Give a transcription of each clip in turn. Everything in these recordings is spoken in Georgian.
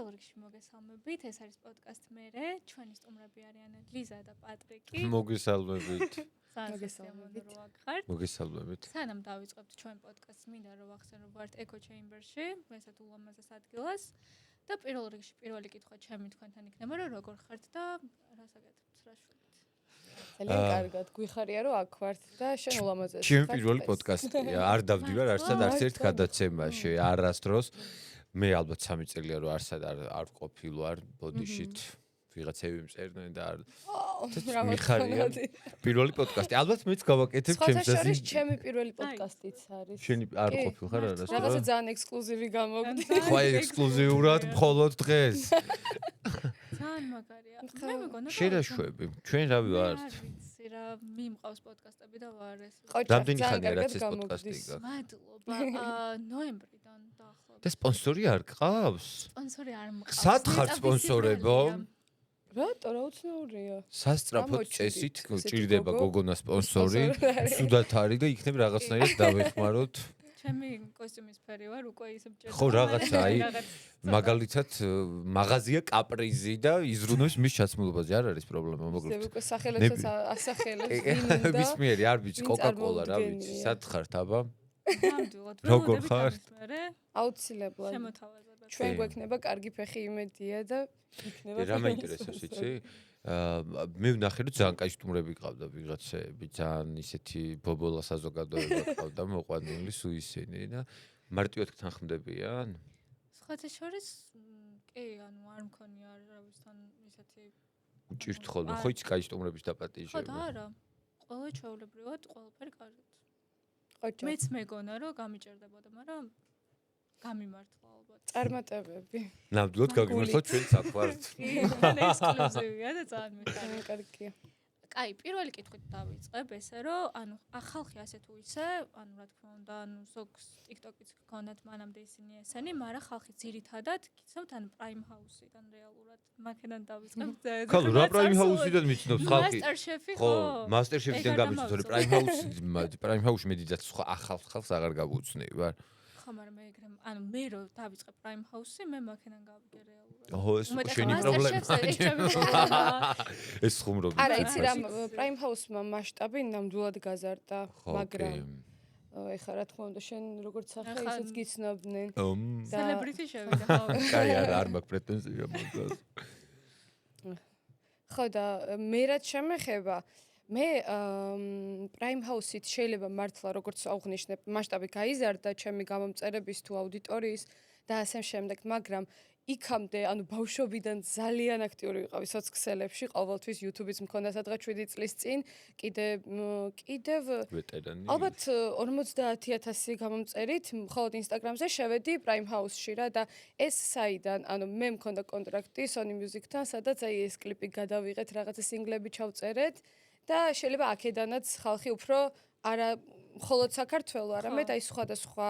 პირველ რიგში მოგესალმებით. ეს არის პოდკასტ მერე. ჩვენი სტუმრები არიან ლიზა და პატრიკი. მოგესალმებით. მოგესალმებით. მოგესალმებით. სანამ დავიწყებთ ჩვენ პოდკასტს, მინდა რომ ვახსენო ვართ ეკო ჩეიმბერში, მესად ულამაზეს ადგილას. და პირველ რიგში პირველი კითხვა ჩემი თქვენთან იქნება, რომ როგორ ხართ და რას აკეთებთ, რა შულით. ძალიან კარგად, გვიხარია რომ აქ ვართ და შენ ულამაზეს. ჩემი პირველი პოდკასტია, არ დავდივარ არც ერთ გადაცემაში, არასდროს. მე ალბათ 3 წელია რომ არ ყოფილვარ ბოდიშით. ვიღაცები მწერდნენ და მიხარია. პირველი პოდკასტი. ალბათ მეც გავაკეთებ ჩემს ზას. ეს ჩემი პირველი პოდკასტიც არის. შენი არ ყოფილ ხარ არასდროს. რაღაცა ძალიან ექსკლუზივი გამოგდი. ხო, ექსკლუზიურად მხოლოდ დღეს. ძალიან მაგარია. მე მეგონა შედაშვები. ჩვენ რავი ვართ. არ ვიცი რა, მიმყავს პოდკასტები და ვარ ეს. რამდენი ხანია რაც ეს პოდკასტი გა? მადლობა. ნოემბრიდან დაახლოებით. და სპონსორი არ გყავს? სპონსორი არ მყავს. სად ხარ სპონსორებო? რატო რა უცნაურია? სასწრაფოდ წესით ჭირდება გოგონა სპონსორი, სუდათ არის და იქნებ რაღაცნაირად დავეხმაროთ. ჩემი კოსტიუმის ფერი ვარ, უკვე ისე მჭირდება. ხო, რაღაცა, აი, მაგალითად, მაღაზია კაპრიზი და იზრუნოს მის ჩაცმულობაზე არ არის პრობლემა, მოკლედ. ზევ უკვე სახელებსაც ასახელებს ვინ ვის მიერი არ ვიცი, კოკა-კოლა რა ვიცი, სად ხართ აბა? ნამდვილად. როგორ ხარ? აუცილებლად. შემოთავაზებად. ჩვენ გვექნება კარგი ფეხი იმედია და იქნება. რა მაინტერესებს იცი? მე ვნახე რომ ძალიან კაი სტუმრები ყავდა ვიღაცები, ძალიან ისეთი ბობოლა საზოგადოება ყავდა მოყვანილი სულ ისინი და მარტივად თანხმდებიან? სხვათა შორის კი, ანუ არ მქონია რა ვიცთან ისეთი უჭირთ ხოლმე, ხო იცი კაი სტუმრების დაპატიჟება? ხო და არა. ყველა ჩვეულებრივად ყველაფერი კარგად. ხოჭო. მეც მეგონა რომ გამიჭერდებოდა, მაგრამ გამიმართლა ალბათ. წარმატებები. ნამდვილად გაგიმართლა ჩვენ საქმართ. ექსკლუზივია და ძალიან მიხარია. კარგია. კაი, პირველი კითხვით დავიწყებ ესე რომ ანუ ახალხი ასე თუ ისე, ანუ რა თქმა უნდა, ანუ ზოგს TikTok-იც გქონათ მანამდე ისინი ესენი, მაგრამ ხალხი ძირითადად გიცნობთ ან Prime House-იდან რეალურად. მაქედან დავიწყებ. ხო, რა Prime House-იდან მიცნობს ხალხი? MasterChef-ი ხო, MasterChef-იდან გამიცნობს, რომ Prime House-ში მე დიდად სხვა ახალ ხალხს აღარ გავუცნები, ვარ. ხო, მაგრამ მე ეგრე, ანუ მე რო დავიწყებ Prime House-ი, მე მაქედან გავიგე რეალურად. ო, ეს შენი პრობლემა. ეს ხუმრობი. არა, იცი რა, Prime House-მა მასშტაბი ნამდვილად გაზარდა, მაგრამ ეხლა რა თქმა უნდა, შენ როგორც სახე ისეც გიცნობდნენ. Celebrity შევიდა, ხო. კაი, არ მაქვს პრეტენზია მაგას. ხო და მე რაც შემეხება მე Prime House-ით შეიძლება მართლა როგორც აღვნიშნებ, მასშტაბი გაიზარდა ჩემი გამომწერების თუ აუდიტორიის და ასე შემდეგ, მაგრამ იქამდე, ანუ ბავშვობიდან ძალიან აქტიური ვიყავი სოციალებში, ყოველთვის YouTube-იც მქონდა სადღაც 7 წლის წინ, კიდევ ვეტერანი. ალბათ 50,000 გამომწერით, მხოლოდ Instagram-ზე შევედი Prime House-ში რა და ეს საიდან, ანუ მე მქონდა კონტრაქტი Sony Music-თან, სადაც აი ეს კლიპი გადავიღეთ, რაღაცა სინგლები ჩავწერეთ. და შეიძლება აქედანაც ხალხი უფრო არა მხოლოდ საქართველოს, არამედ აი სხვადასხვა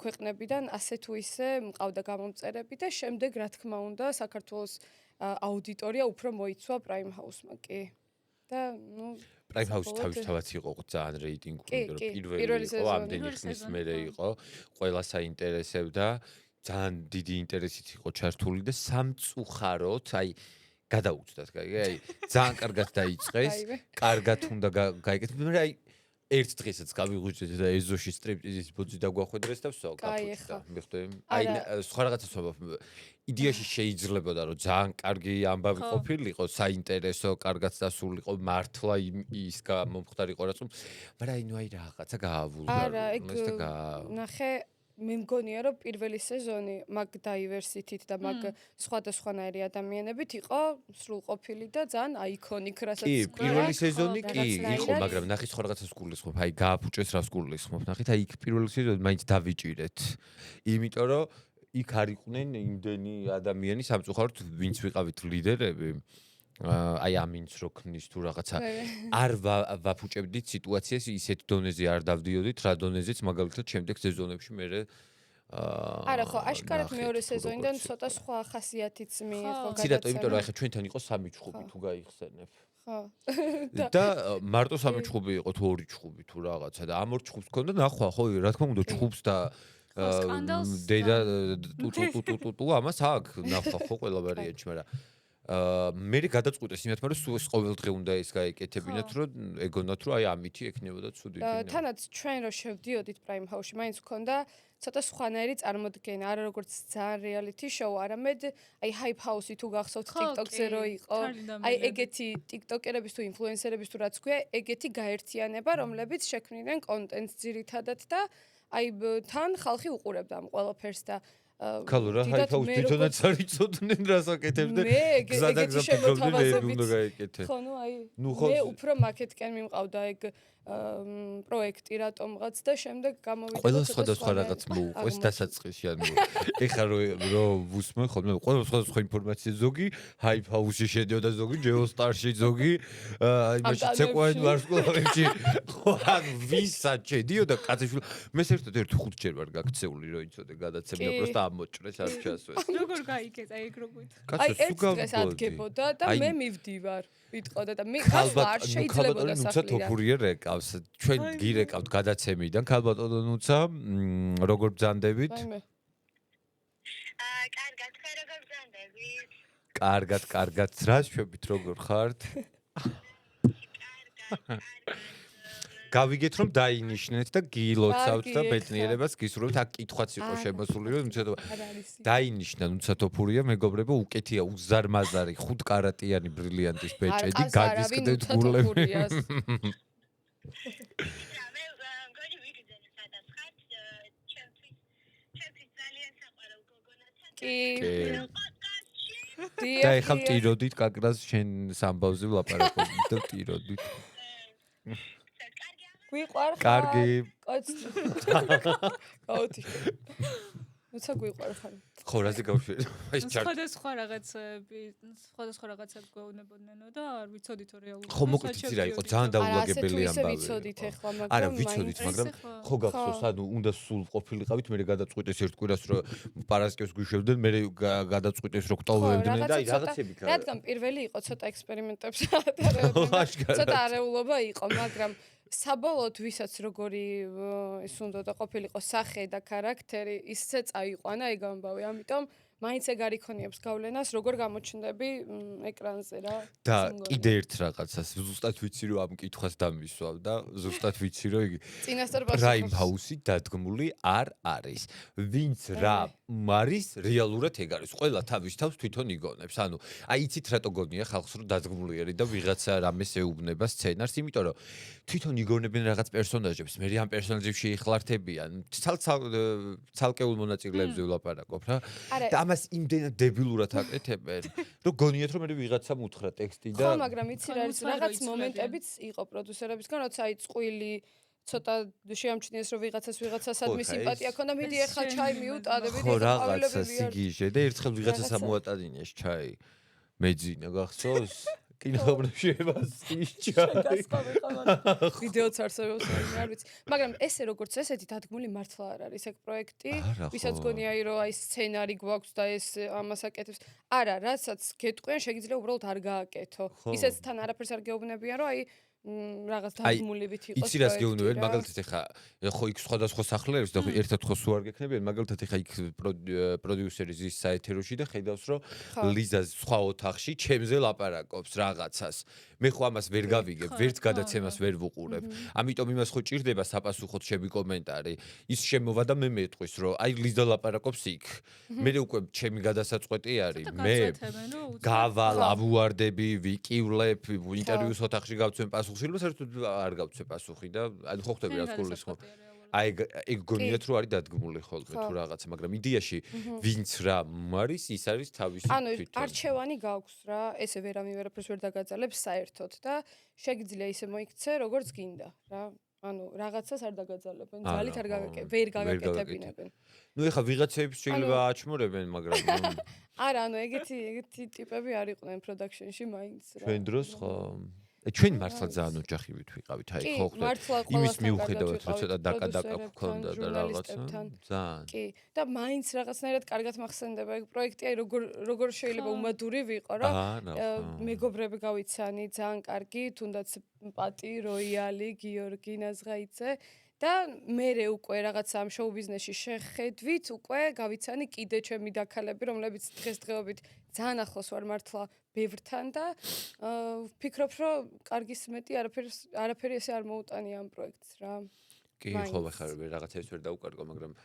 ქვეყნებიდან ასე თუ ისე მყავდა გამომწერები და შემდეგ რა თქმა უნდა საქართველოს აუდიტორია უფრო მოიცვა Prime House-მა კი. და ნუ Prime House თავისთავად იყო ძალიან რეიტინგული, რომ პირველი იყო, ამდენი ხნის მერე იყო, ყველა საინტერესებდა, ძალიან დიდი ინტერესით იყო ჩართული და სამწუხაროდ, აი გადაუწდათ, აი ძალიან კარგად დაიწყეს, კარგად უნდა გაიგეთ, მაგრამ აი ერთ დღესაც გავიღვიძეთ და ეზოში სტრიპტიზის ბოძი დაგვახვედრეს და ვსო გაფუძდა. მიხვდები? აი სხვა რაღაცას ვაბა. იდეაში შეიძლებოდა რომ ძალიან კარგი ამბავი ყოფილიყო, საინტერესო, კარგად დასულიყო, მართლა ის მომხდარიყო რაც, მაგრამ აი ნუ აი რაღაცა გაავულდა. არა, ეგ ნახე მე მგონია რომ პირველი სეზონი მაგ დაივერსიტით და მაგ სხვადასხვანაირი ადამიანებით იყო სრულყოფილი და ძალიან აიკონიკ რასაც კი, პირველი სეზონი კი იყო, მაგრამ ნახე სხვა რაღაცას გულისხმობ, აი გააფუჭეს რას გულისხმობ, ნახეთ, აი იქ პირველი სეზონი მაინც დავიჭირეთ. იმიტომ რომ იქ არ იყვნენ იმდენი ადამიანი სამწუხაროდ, ვინც ვიყავით ლიდერები. აი ამინც როქნის თუ რაღაცა არ ვაფუჭებდით სიტუაციას ისეთ დონეზე არ დავდიოდით რა დონეზეც მაგალითად შემდეგ სეზონებში მე არა ხო აშკარად მეორე სეზონიდან ცოტა სხვა ხასიათიც მიიღო გადაცემა. ცირა, იმიტომ რომ ახლა ჩვენთან იყო 3 ჩხუბი თუ გაიხსენებ. ხო. და მარტო 3 ჩხუბი იყო თუ 2 ჩხუბი თუ რაღაცა და ამ 2 ჩხუბს ქონდა ნახვა ხო რა თქმა უნდა ჩხუბს და დედა ტუტუტუტუტუ ამას აქ ნახვა ხო ყველა ვარიანტში, მაგრამ მე გადაწყვიტეს იმათ, რომ სულ ყოველდღე უნდა ეს გაეკეთებინათ, რომ ეგონათ, რომ აი ამითი ექნებოდა ცუდი დინა. თანაც ჩვენ რო შევდიოდით Prime House-ში, მაინც გქონდა ცოტა სხვანაირი წარმოდგენა, არა როგორც ძალიან reality show, არამედ აი Hype House-ი თუ გახსოვთ TikTok-ზე რო იყო, აი ეგეთი TikToker-ების თუ ინფლუენსერების თუ რაც ქვია, ეგეთი გაერთიანება, რომლებიც შექმნიდნენ კონტენტს ძირითადად და აი თან ხალხი უყურებდა ამ ყველაფერს და ქალურა Hype House თვითონაც არ იცოდნენ რას აკეთებდნენ. ეგეთი შემოთავაზებით უნდა გაეკეთე. ხო, ნუ აი მე უფრო მაკეტკენ მიმყავდა ეგ პროექტი რატომღაც და შემდეგ გამოვიდა ყველა სხვადასხვა რაღაც მოუყვეს დასაწყისში ანუ ეხლა რომ ვუსმენ ხოლმე ყველა სხვადასხვა ინფორმაცია ზოგი Hype House-ში შედიოდა ზოგი Geostar-ში ზოგი იმაში ცეკვაენ ვარსკვლავებში ხო ანუ ვისაც შედიოდა კაცეშვილ მე საერთოდ 5-ჯერ ვარ გაქცეული რომ იცოდე გადაცემა просто ამოჭრეს არ ჩასვეს როგორ გაიგეთ აი ეგ როგორ აი ერთ დღეს ადგებოდა და მე მივდივარ ვიტყოდა და მე არ შეიძლებოდა ნუცა თოფურია რეკავს ჩვენ გირეკავთ გადაცემიდან ქალბატონო ნუცა როგორ ბრძანდებით კარგად რა შვებით როგორ ხართ გავიგეთ რომ დაინიშნეთ და გილოცავთ და ბედნიერებას გისურვებთ აქ კითხვაც იყო შემოსული რომ ნუცა დაინიშნა ნუცა თოფურია მეგობრებო უკეთია უზარმაზარი 5 კარატიანი ბრილიანტის ბეჭედი გადისკდეთ გულები და ეხლა ტიროდით კაკრას შენ სამბავზე ვლაპარაკობთ და ტიროდით გვიყვარხარ კარგი კაოთი ნუცა გვიყვარხარ ხო რაზე გავშვი ეს სხვადასხვა რაღაცებს გვეუბნებოდნენ და არ ვიცოდით რეალურად ხო მოკლედ იცი რა იყო ძალიან დაულაგებელი ამბავი ვიცოდით ეხლა მაგრამ არა ვიცოდით მაგრამ ხო გახსოვს ანუ უნდა სულ ყოფილიყავით მე გადაწყვიტეს ერთ კვირას რომ პარასკევს გვიშვებდნენ მე გადაწყვიტეს რომ გტოვებდნენ და აი რაღაცები კარა რადგან პირველი იყო ცოტა ექსპერიმენტებს ატარებდნენ ცოტა არეულობა იყო მაგრამ საბოლოოდ ვისაც როგორი ის უნდა და ყოფილიყო სახე და ხარაქტერი ისე წაიყვანა ეგ ამბავი ამიტომ მაინც ეგ არ იქონიებს გავლენას როგორ გამოჩნდები ეკრანზე რა და კიდე ერთ რაღაცას ზუსტად ვიცი რომ ამ კითხვას დამისვავ და ზუსტად ვიცი რომ იგი Prime House-ი დადგმული არ არის ვინც რა არის რეალურად ეგ არის ყველა თავის თავს თვითონ იგონებს ანუ აი იცით რატო გონია ხალხს რომ დადგმული არის და ვიღაცა რამეს ეუბნება სცენარს იმიტომ რომ თვითონ იგონებენ რაღაც პერსონაჟებს მე ამ პერსონაჟებში იხლართებიან ცალკეულ მონაწილეებზე ვლაპარაკობ რა და ამას იმდენად დებილურად აკეთებენ რომ გონიათ რომ მე ვიღაცამ უთხრა ტექსტი და ხო მაგრამ იცი რა არის რაღაც მომენტებიც იყო პროდიუსერებისგან როცა აი წყვილი ცოტა შეამჩნიეს რომ ვიღაცა სადმე სიმპათია ქონდა მიდი ახლა ჩაი მიუტადები ხო რაღაცა სიგიჟე და ერთხელ ვიღაცას ამოატადინეს ჩაი მეძინა გახსოვს კინოხობებში ებასის ჩაი ვიდეოც არსებობს არ ვიცი მაგრამ ესე როგორც ესეთი დადგმული მართლა არ არის ეგ პროექტი ვისაც გონია რომ აი სცენარი გვაქვს და ეს ამას აკეთებს არა რასაც გეტყვიან შეგიძლია უბრალოდ არ გააკეთო ისეც თან არაფერს არ გეუბნებიან რომ აი რაღაც დადგმულებით იყოს იცი რას გეუბნებიან მაგალითად ეხა ხო იქ სხვადასხვა სახლებს და ერთად ხო სულ არ გექნებიან მაგალითად ეხა იქ პროდიუსერი ზის საეთეროში და ხედავს რომ ლიზა სხვა ოთახში ჩემზე ლაპარაკობს რაღაცას მე ხო ამას ვერ გავიგებ ვერც გადაცემას ვერ ვუყურებ ამიტომ იმას ხო ჭირდება საპასუხოდ ჩემი კომენტარი ის შემოვა და მე მეტყვის რომ აი ლიზა ლაპარაკობს იქ მე უკვე ჩემი გადასაწყვეტი არის მე გავალ ავუარდები ვიკივლებ ინტერვიუს ოთახში გავცემ პასუხი საერთოდ არ გავცე პასუხი და ანუ ხო ხტები რა გულს ხო აი ეგ გონიათ რომ არის დადგმული ხოლმე თუ რაღაცა მაგრამ იდეაში ვინც რა არის ის არის თავისი თვითონ ანუ არჩევანი გაქვს რა ესე ვერაფერს ვერ დაგაძალებს საერთოდ და შეგიძლია ისე მოიქცე როგორც გინდა რა ანუ რაღაცას არ დაგაძალებენ ძალით არ ვერ გაგაკეთებინებენ ნუ ეხა ვიღაცებს შეიძლება აჩმორებენ მაგრამ არა ანუ ეგეთი ტიპები არ იყვნენ პროდაქშენში მაინც რა ჩვენ დროს ხო ჩვენ მართლა ძალიან ოჯახივით ვიყავით აი ხო ხდება იმის მიუხედავად რომ ცოტა დაკადაკა გქონდა და რაღაცა ძალიან კი და მაინც რაღაცნაირად კარგად მახსენდება ეგ პროექტი აი როგორ შეიძლება უმადური ვიყო რა მეგობრები გავიცანი ძალიან კარგი თუნდაც პატი როიალი გიორგი ნაზღაიძე და მე უკვე რაღაცა ამ შოუ ბიზნესში შეხედვით უკვე გავიცანი კიდე ჩემი დაქალები, რომლებიც დღესდღეობით ძალიან ახლოს ვარ მართლა ბევრთან და ვფიქრობ, რომ კარგის მეტი არაფერი ესე არ მოუტანია ამ პროექტს რა. კი, ხო, ხარ რაღაცებს ვერ დაუკარგო, მაგრამ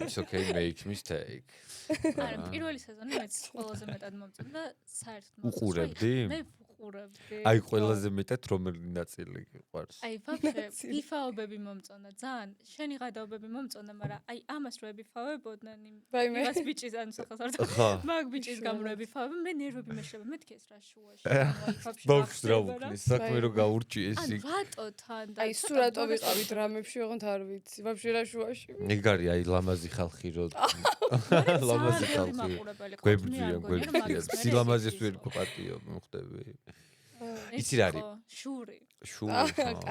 it's okay make mistake. არა, პირველი სეზონი მეც ყველაზე მეტად მომწონდა და საერთოდ უყურებდი? მე ვუყურებდი. აი, ყველაზე მეტად რომელი ნაწილი გიყვარს? აი, ვაფშე, ბიფაობები მომწონდა, ძალიან. შენი გადაობები მომწონდა, მაგრამ აი, ამას რო ებიფავებოდნენ იმ იმას ბიჭის ან სახელს არ ვიცი. მაგ ბიჭის გამო რო ებიფავებენ, მე ნერვები მეშლება, მეთქი ეს რა შუაში. ბოქს რა უკნის, საქმე რო გაურჭიეს იქ. ან რატო თან და აი, სულ რატო ვიყავით რამებში, ოღონდ არ ვიცი, ვაფშე რა შუაში. ეგ არის აი ლამაზი ხალხი რო ლამაზი ხალხი. გვებრძვიან. სილამაზეს ვერ გპატიო, მოხდები. იცი რა არის? შური.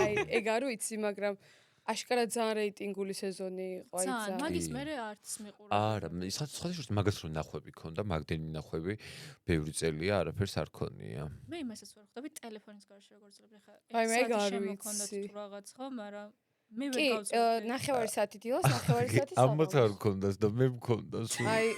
აი, ეგ არ ვიცი, მაგრამ აშკარად ძალიან რეიტინგული სეზონი იყო, აი ძალიან. მაგის მერე არც მიყურებდი. არა, სხვადასხვა მაგას რო ნახვები ქონდა, მაგდენი ნახვები, ბევრი წელია არაფერს არ ქონია. მე იმასაც ვერ ხვდები ტელეფონის გარშე როგორ ძლებ ხა. აი, მე არ მქონდა თუ რაღაც ხო, მაგრამ მე ვერ კი, გავწევდი. ნახევარი საათი დილას, ნახევარი საათი საღამოს. ამათ არ გქონდას და მე მქონდა სულ. აი,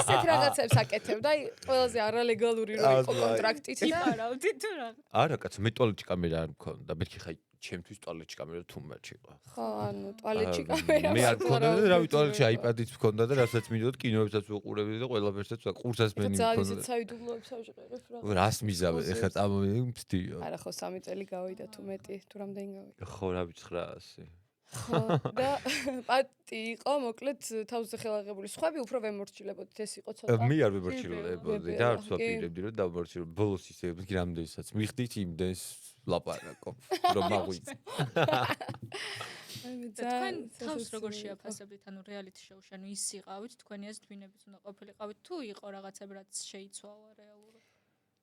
ისეთ რაღაცებს აკეთებდა, აი, ყველაზე არალეგალური რო იყო კონტრაქტით და იფარავდი თუ რა. არა, კაცო, მე ტუალეტში კამერა არ მქონდა. მეთქი ხა ჩემთვის ტუალეტში კამერა too much იყო. ხო, ანუ ტუალეტში კამერა. მე არ მქონდა და რავი ტუალეტში აიპადიც მქონდა და რასაც მინდოდა კინოებსაც ვუყურებდი და ყველაფერსაც ყურსაც მე მქონდა. ძალიან საიდუმლოებს ავჟღერებ რა. რას მიზავე, ეხლა წამოვიდიო. არა, ხო, 3 წელი გავიდა თუ მეტი, თუ რამდენი გავიდა. ხო, რა ვიცი 900. ხო, და პატი იყო, მოკლედ თავზე ხელაღებული. სხვები უფრო ვემორჩილებოდით, ეს იყო ცოტა. მე არ ვემორჩილებოდი და არც ვაპირებდი რომ დავმორჩილო. ბოლოს ისე რამდენსაც მიხდით იმდენს ლაპარაკო, რომ მაღვიც. თქვენ თავს როგორ შეაფასებდით, ანუ რეალიტი შოუში, ანუ ის იყავით, თქვენი აზრით ვინებიც უნდა ყოფილიყავით, თუ იყო რაღაცები, რაც შეიცვალა რეალურად?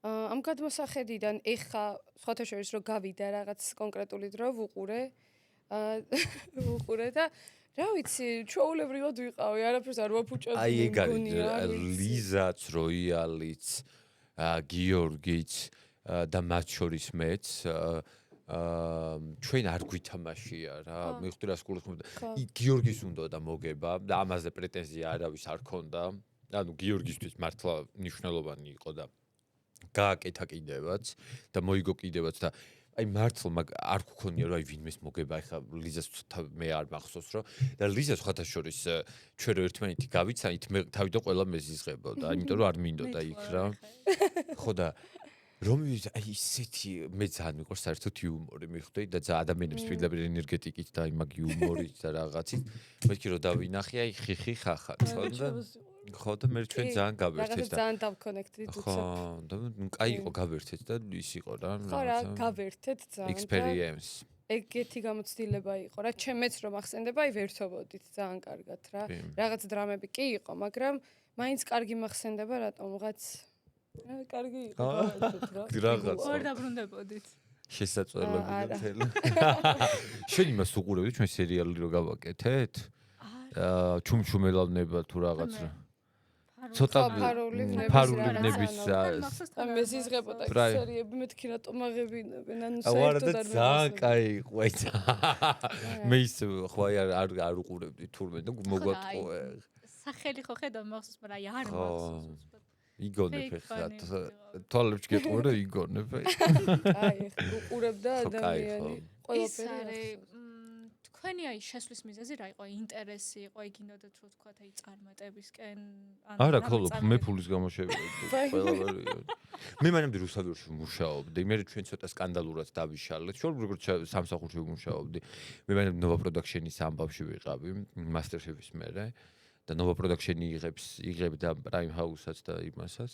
ამ გადმოსახედიდან ეხა სხვათა შორის რომ გავიდა რაღაც კონკრეტული დრო ვუყურე და რა ვიცი, ჩაულებრივად ვიყავი, არაფერს არ ვაფუჭებდი. აი ეგ არის ლიზაც, როიალიც, გიორგიც და მათ შორის მეც ჩვენ არ გვითამაშია რა. მივხვდი რა სკოლას გიორგის უნდა და მოგება და ამაზე პრეტენზია არავის არ ქონდა. ანუ გიორგისთვის მართლა მნიშვნელოვანი იყო და გააკეთა კიდევაც და მოიგო კიდევაც და აი მართლა მაგ არ გქონია რომ აი ვინმეს მოგება ეხა ლიზას მე არ მახსოვს რომ და ლიზა სხვათა შორის ჩვენ რო ერთმანეთი გავიცანით მე თავიდან ყველა მეზიზღებოდა იმიტომ რომ არ მინდოდა იქ რა ხო და რომ აი ისეთი მე ძალიან მიყვარს საერთოდ იუმორი მიხვდები და ძალიან ადამიანებს პირდაპირ ენერგეტიკით და აი მაგ იუმორით და რაღაცით მეთქი რომ დავინახე აი ხიხი ხახა ხო და მე ჩვენ ძალიან გავერთეთ და ძალიან დავკონექტდით უცებ ხო და კაი იყო გავერთეთ და ის იყო რა ხო რა გავერთეთ ძალიან experience ეგეთი გამოცდილება იყო რა ჩემეც რომ ახსენდება აი ვერთობოდით ძალიან კარგად რა რაღაც დრამები კი იყო მაგრამ მაინც კარგი მახსენდება რატომღაც კარგი იყო რაღაც ორ დაბრუნდებოდით შესაძლებლები და მთელი შენ იმას უყურებდი ჩვენ სერიალი რო გავაკეთეთ ჩუმჩუმელავნება თუ რაღაც რა ცოტა ფარულნების მეზიზღებოდა სერიები მეთქი რატომ აღებინებენ ანუ საერთოდ არ ძალიან კაი იყო აი მე ის ხო არ უყურებდი თურმე და მოგვატყუე სახელი ხო ხედავ მახსოვს მაგრამ აი არ მახსოვს იგონებ ხა თვალებში გეტყვი და იგონებ აი უყურებდა ადამიანი ყველაფერი თქვენი აი შესვლის მიზეზი რა იყო? ინტერესი იყო, აი გინდოდათ რომ თქვა აი წარმატებისკენ ან არა, ხოლო მე ფულის გამოშევიდი ყველაფერი. მე მანამდე რუსთავიაში ვმუშაობდი. მე ჩვენ ცოტა სკანდალურად დავიშალეთ. შორ როგორც სამსახურში ვმუშაობდი. მე მანამდე ნოვა პროდაქშენის ამბავში ვიყავი, მასტერშეფის მერე. და ნოვა პროდაქშენი იღებდა პრაიმ ჰაუსაც და იმასაც.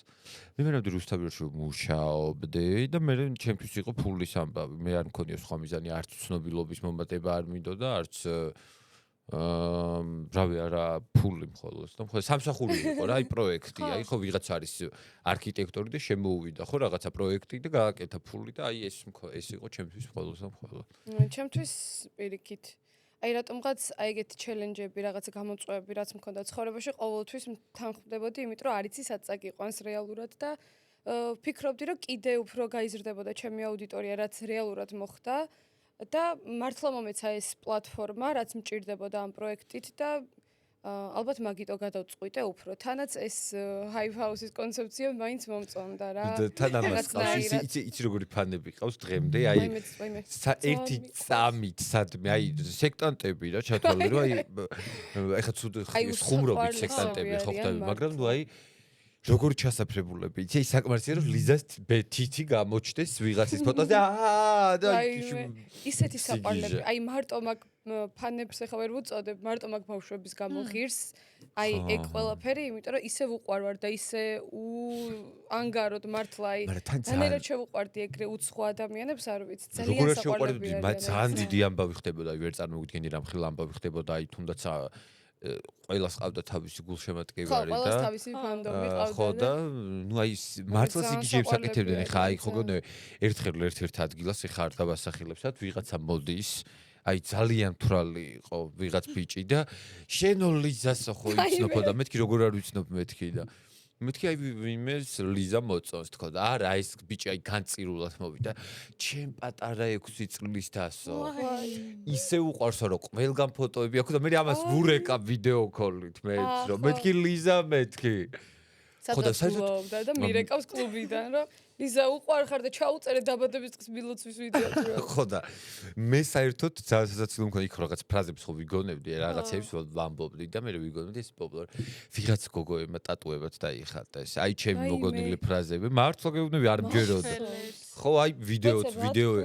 მე მანამდე რუსთავიაში ვმუშაობდი და მე ჩემთვის იყო ფულის ამბავი. მე არ მქონია სხვა მიზანი, არც ცნობილობის მომატება არ მინდოდა, არც რავი არა ფული მხოლოდ. და მხოლოდ სამსახური იყო რა, აი პროექტი, აი ხო ვიღაც არის არქიტექტორი და შემოუვიდა ხო რაღაცა პროექტი და გააკეთა ფული და აი ეს იყო ჩემთვის მხოლოდ. ჩემთვის პირიქით აი რატომღაც აი ეგეთი ჩელენჯები, რაღაცა გამოწვევები, რაც მქონდა ცხოვრებაში, ყოველთვის თანხმდებოდი, იმიტომ რომ არ იცი სად წაგიყვანს რეალურად და ვფიქრობდი, რომ კიდე უფრო გაიზრდებოდა ჩემი აუდიტორია, რაც რეალურად მოხდა. და მართლა მომეცა ეს პლატფორმა, რაც მჭირდებოდა ამ პროექტით და ალბათ მაგიტო გადავწყვიტე უფრო. თანაც ეს Hive House-ის კონცეფცია მაინც მომწონდა რა. თან ამას ყავს იცი როგორი ფანები ყავს დღემდე, აი ერთი წამით სადმე, აი სექტანტები რა ჩათვალე რომ აი ეხა ცუდ ხუმრობით სექტანტები ხო ხდები, მაგრამ ნუ აი როგორ ჩასაფრებულები. იცი საკმარისია რომ ლიზას თითი გამოჩდეს ვიღაცის ფოტოზე. და ისეთი საყვარლები. აი მარტო მაგ ფანებს ახლა ვერ ვუწოდებ, მარტო მაგ ბავშვების გამო ღირს. აი ეგ ყველაფერი, იმიტომ რომ ისე ვუყვარვარ და ისე ანგაროდ მართლა აი დანერა შევუყვარდი ეგრე უცხო ადამიანებს, არ ვიცი, ძალიან საყვარლები არიან. ძალიან დიდი ამბავი ხდებოდა, აი ვერ წარმოვიდგენი რამ ხილ ამბავი ხდებოდა, აი თუნდაც ყველას ყავდა თავისი გულშემატკივარი და ყველას თავისი ფანდომი ყავდა. ხო და ნუ აი მართლა სიგიჟეებს აკეთებდნენ ხა აი ხო გონე ერთხელ ერთ ადგილას ხა არ დავასახილებსად ვიღაცა მოდის აი ძალიან თვრალი იყო ვიღაც ბიჭი და შენო ლიზასო ხო იცნობო და მეთქი როგორ არ ვიცნობ მეთქი და მეთქი აი ვინმეს ლიზა მოწონს თქო და არა ეს ბიჭი აი განწირულად მოვიდა ჩემ პატარა 6 წლის დასო ისე უყვარსო რომ ყველგან ფოტოები აქვს და მე ამას ვურეკა ვიდეო კოლით მეც რომ მეთქი ლიზა მეთქი ხო და საერთოდ და მირეკავს კლუბიდან რომ ლიზა უყვარ ხარ და ჩაუწერე დაბადების დღის მილოცვის ვიდეოს რა ხო და მე საერთოდ ძალიან სასაცილო მქონდა იქ რაღაც ფრაზებს ხო ვიგონებდი რაღაცებს ვამბობდი და მე ვიგონებდი ეს პოპულარ ვიღაც გოგოებმა ტატუებად დაიხატეს აი ჩემი მოგონილი ფრაზები მართლა გეუბნები არ მჯეროდა ხო აი ვიდეო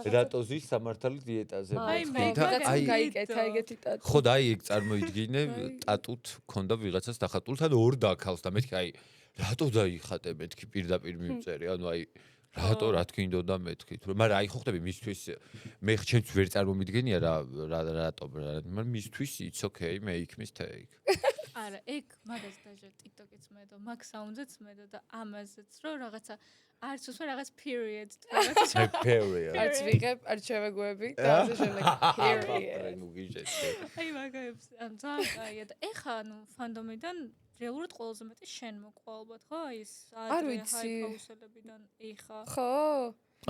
რატოზის სამართალი დიეტაზე და აი გაიკეთა ეგეთი ტატუ ხო და აი ეგ წარმოიდგინე ტატუთ ქონდა ვიღაცას დახატული თან ორ დაქალს და მეთქი აი რატო დაიხატე მეთქი პირდაპირ მივწერე ანუ აი რატო რა თქინდოდა მეთქი თუ მაგრამ აი ხო ხდები მისთვის მე ჩემს ვერ წარმომიდგენია რატო მაგრამ მისთვის it's okay make mistake არა ეგ მაგას დაჟე TikTok-იც მედო მაგ საუნდზეც მედო და ამაზეც რომ რაღაცა არც უსმე რაღაც period რაღაცა period არც ვიღებ არ შევეგუები და ასე შემდეგ period აი მაგებს ან ძალიან და ეხა ანუ ფანდომიდან რეალურად ყველაზე მეტი შენ მოყვალბათ ხო აი ეს ჰაიფაუსელებიდან ეხა ხო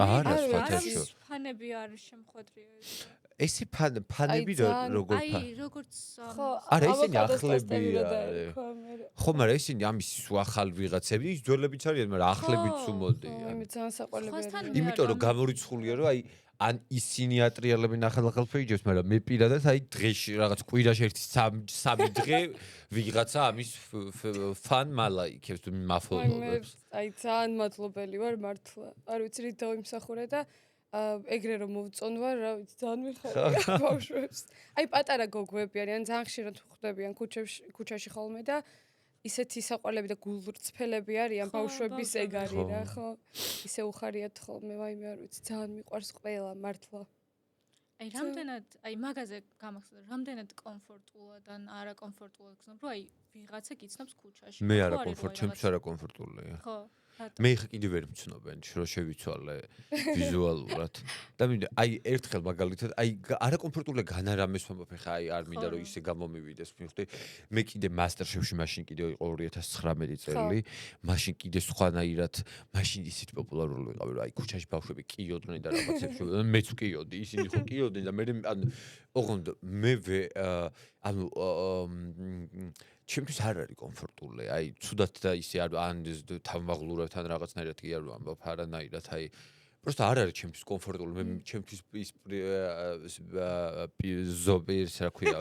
არა სპორტებში ფანები არის შემხვედრია ესე ფანები როგორ აი როგორც ხო არა ისინი ახლებია ხო მაგრამ ისინი ამის ახალ ვიღაცები ის ძველებიც არიან მაგრამ ახლებიც უმოდიან იმით ძალიან საყვარლები არიან იმიტომ რომ გამორიცხულია რომ აი ან ისინი ატრიალებენ ახალ პეიჯებს, მაგრამ მე პირადად აი დღეში რაღაც კვირაში ერთი 3 დღე ვიღაცა ამის ფან მალაიქებს თუ მაფოლოვებს. აი ძალიან მადლობელი ვარ მართლა. არ ვიცი რით დავიმსახურე და ეგრე რომ მოვწონვა, რა ვიცი, ძალიან მიხარია ბავშვებს. აი პატარა გოგოები არიან, ძალიან ხშირად ხვდებიან ქუჩაში ხოლმე და ისეთი საყვარლები და გულრწფელები არიან ბავშვების ეგ არის რა ხო ისე უხარიათ ხოლმე ვაიმე არ ვიცი ძალიან მიყვარს ყველა მართლა აი რამდენად აი მაგაზე გამახსენდა რამდენად კომფორტულად ან არა კომფორტულად გზნობ რომ აი ვიღაცა გიცნობს ქუჩაში მე არა კომფორტ ჩემთვის არა კომფორტულია ხო მე ხა კიდე ვერ მცნობენ რომ შევიცვალე ვიზუალურად და მინდა აი ერთხელ მაგალითად აი არა კომფორტულია განარამეს ვამბობ ხა აი არ მინდა რომ ისე გამომივიდეს მივხვდი მე კიდე მასტერშეფში მაშინ კიდე იყო 2019 წელი მაშინ კიდე სხვანაირად მაშინ ისეთ პოპულარული ვიყავი რომ აი ქუჩაში ბავშვები კიოდნენ და რაღაცებს მეც ვკიოდი ისინი ხო კიოდნენ და მე ანუ ოღონდ მე ანუ ჩემთვის არ არის კომფორტული. აი, ცუდად და ისე არ ან თავმაღლურად ან რაღაცნაირად კი არ ვამბობ, არანაირად. აი, просто არ არის ჩემთვის კომფორტული. მე ჩემთვის ის ზოპირს რა ქვია,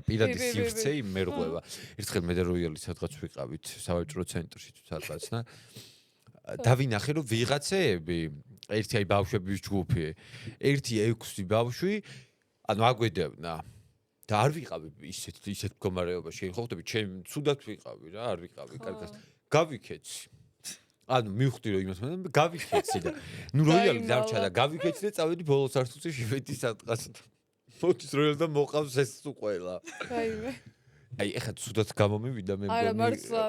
პირადი სივრცე იმერღვევა. ერთხელ მე და როიალი სადღაც ვიყავით სავაჭრო ცენტრში თუ სადღაცნა. დავინახე რომ ვიღაცეები, ერთი აი ბავშვების ჯგუფი, ერთი 6 ბავშვი, ანუ აგვედევნა. და არ ვიყავი ისეთ მდგომარეობაში. ხო ხდები, ჩემ ცუდად ვიყავი რა, არ ვიყავი კარგად. გავიქეცი. ანუ მივხვდი რომ იმას მაგრამ გავიქეცი და ნუ როიალი დარჩა და გავიქეცი და წავედი ბოლოს არცუცი შევედი სადღაც. მოდის როიალი და მოყავს ეს თუ ყველა. რაიმე. აი ეხლა ცუდად გამომივიდა მე მგონი. არა მართლა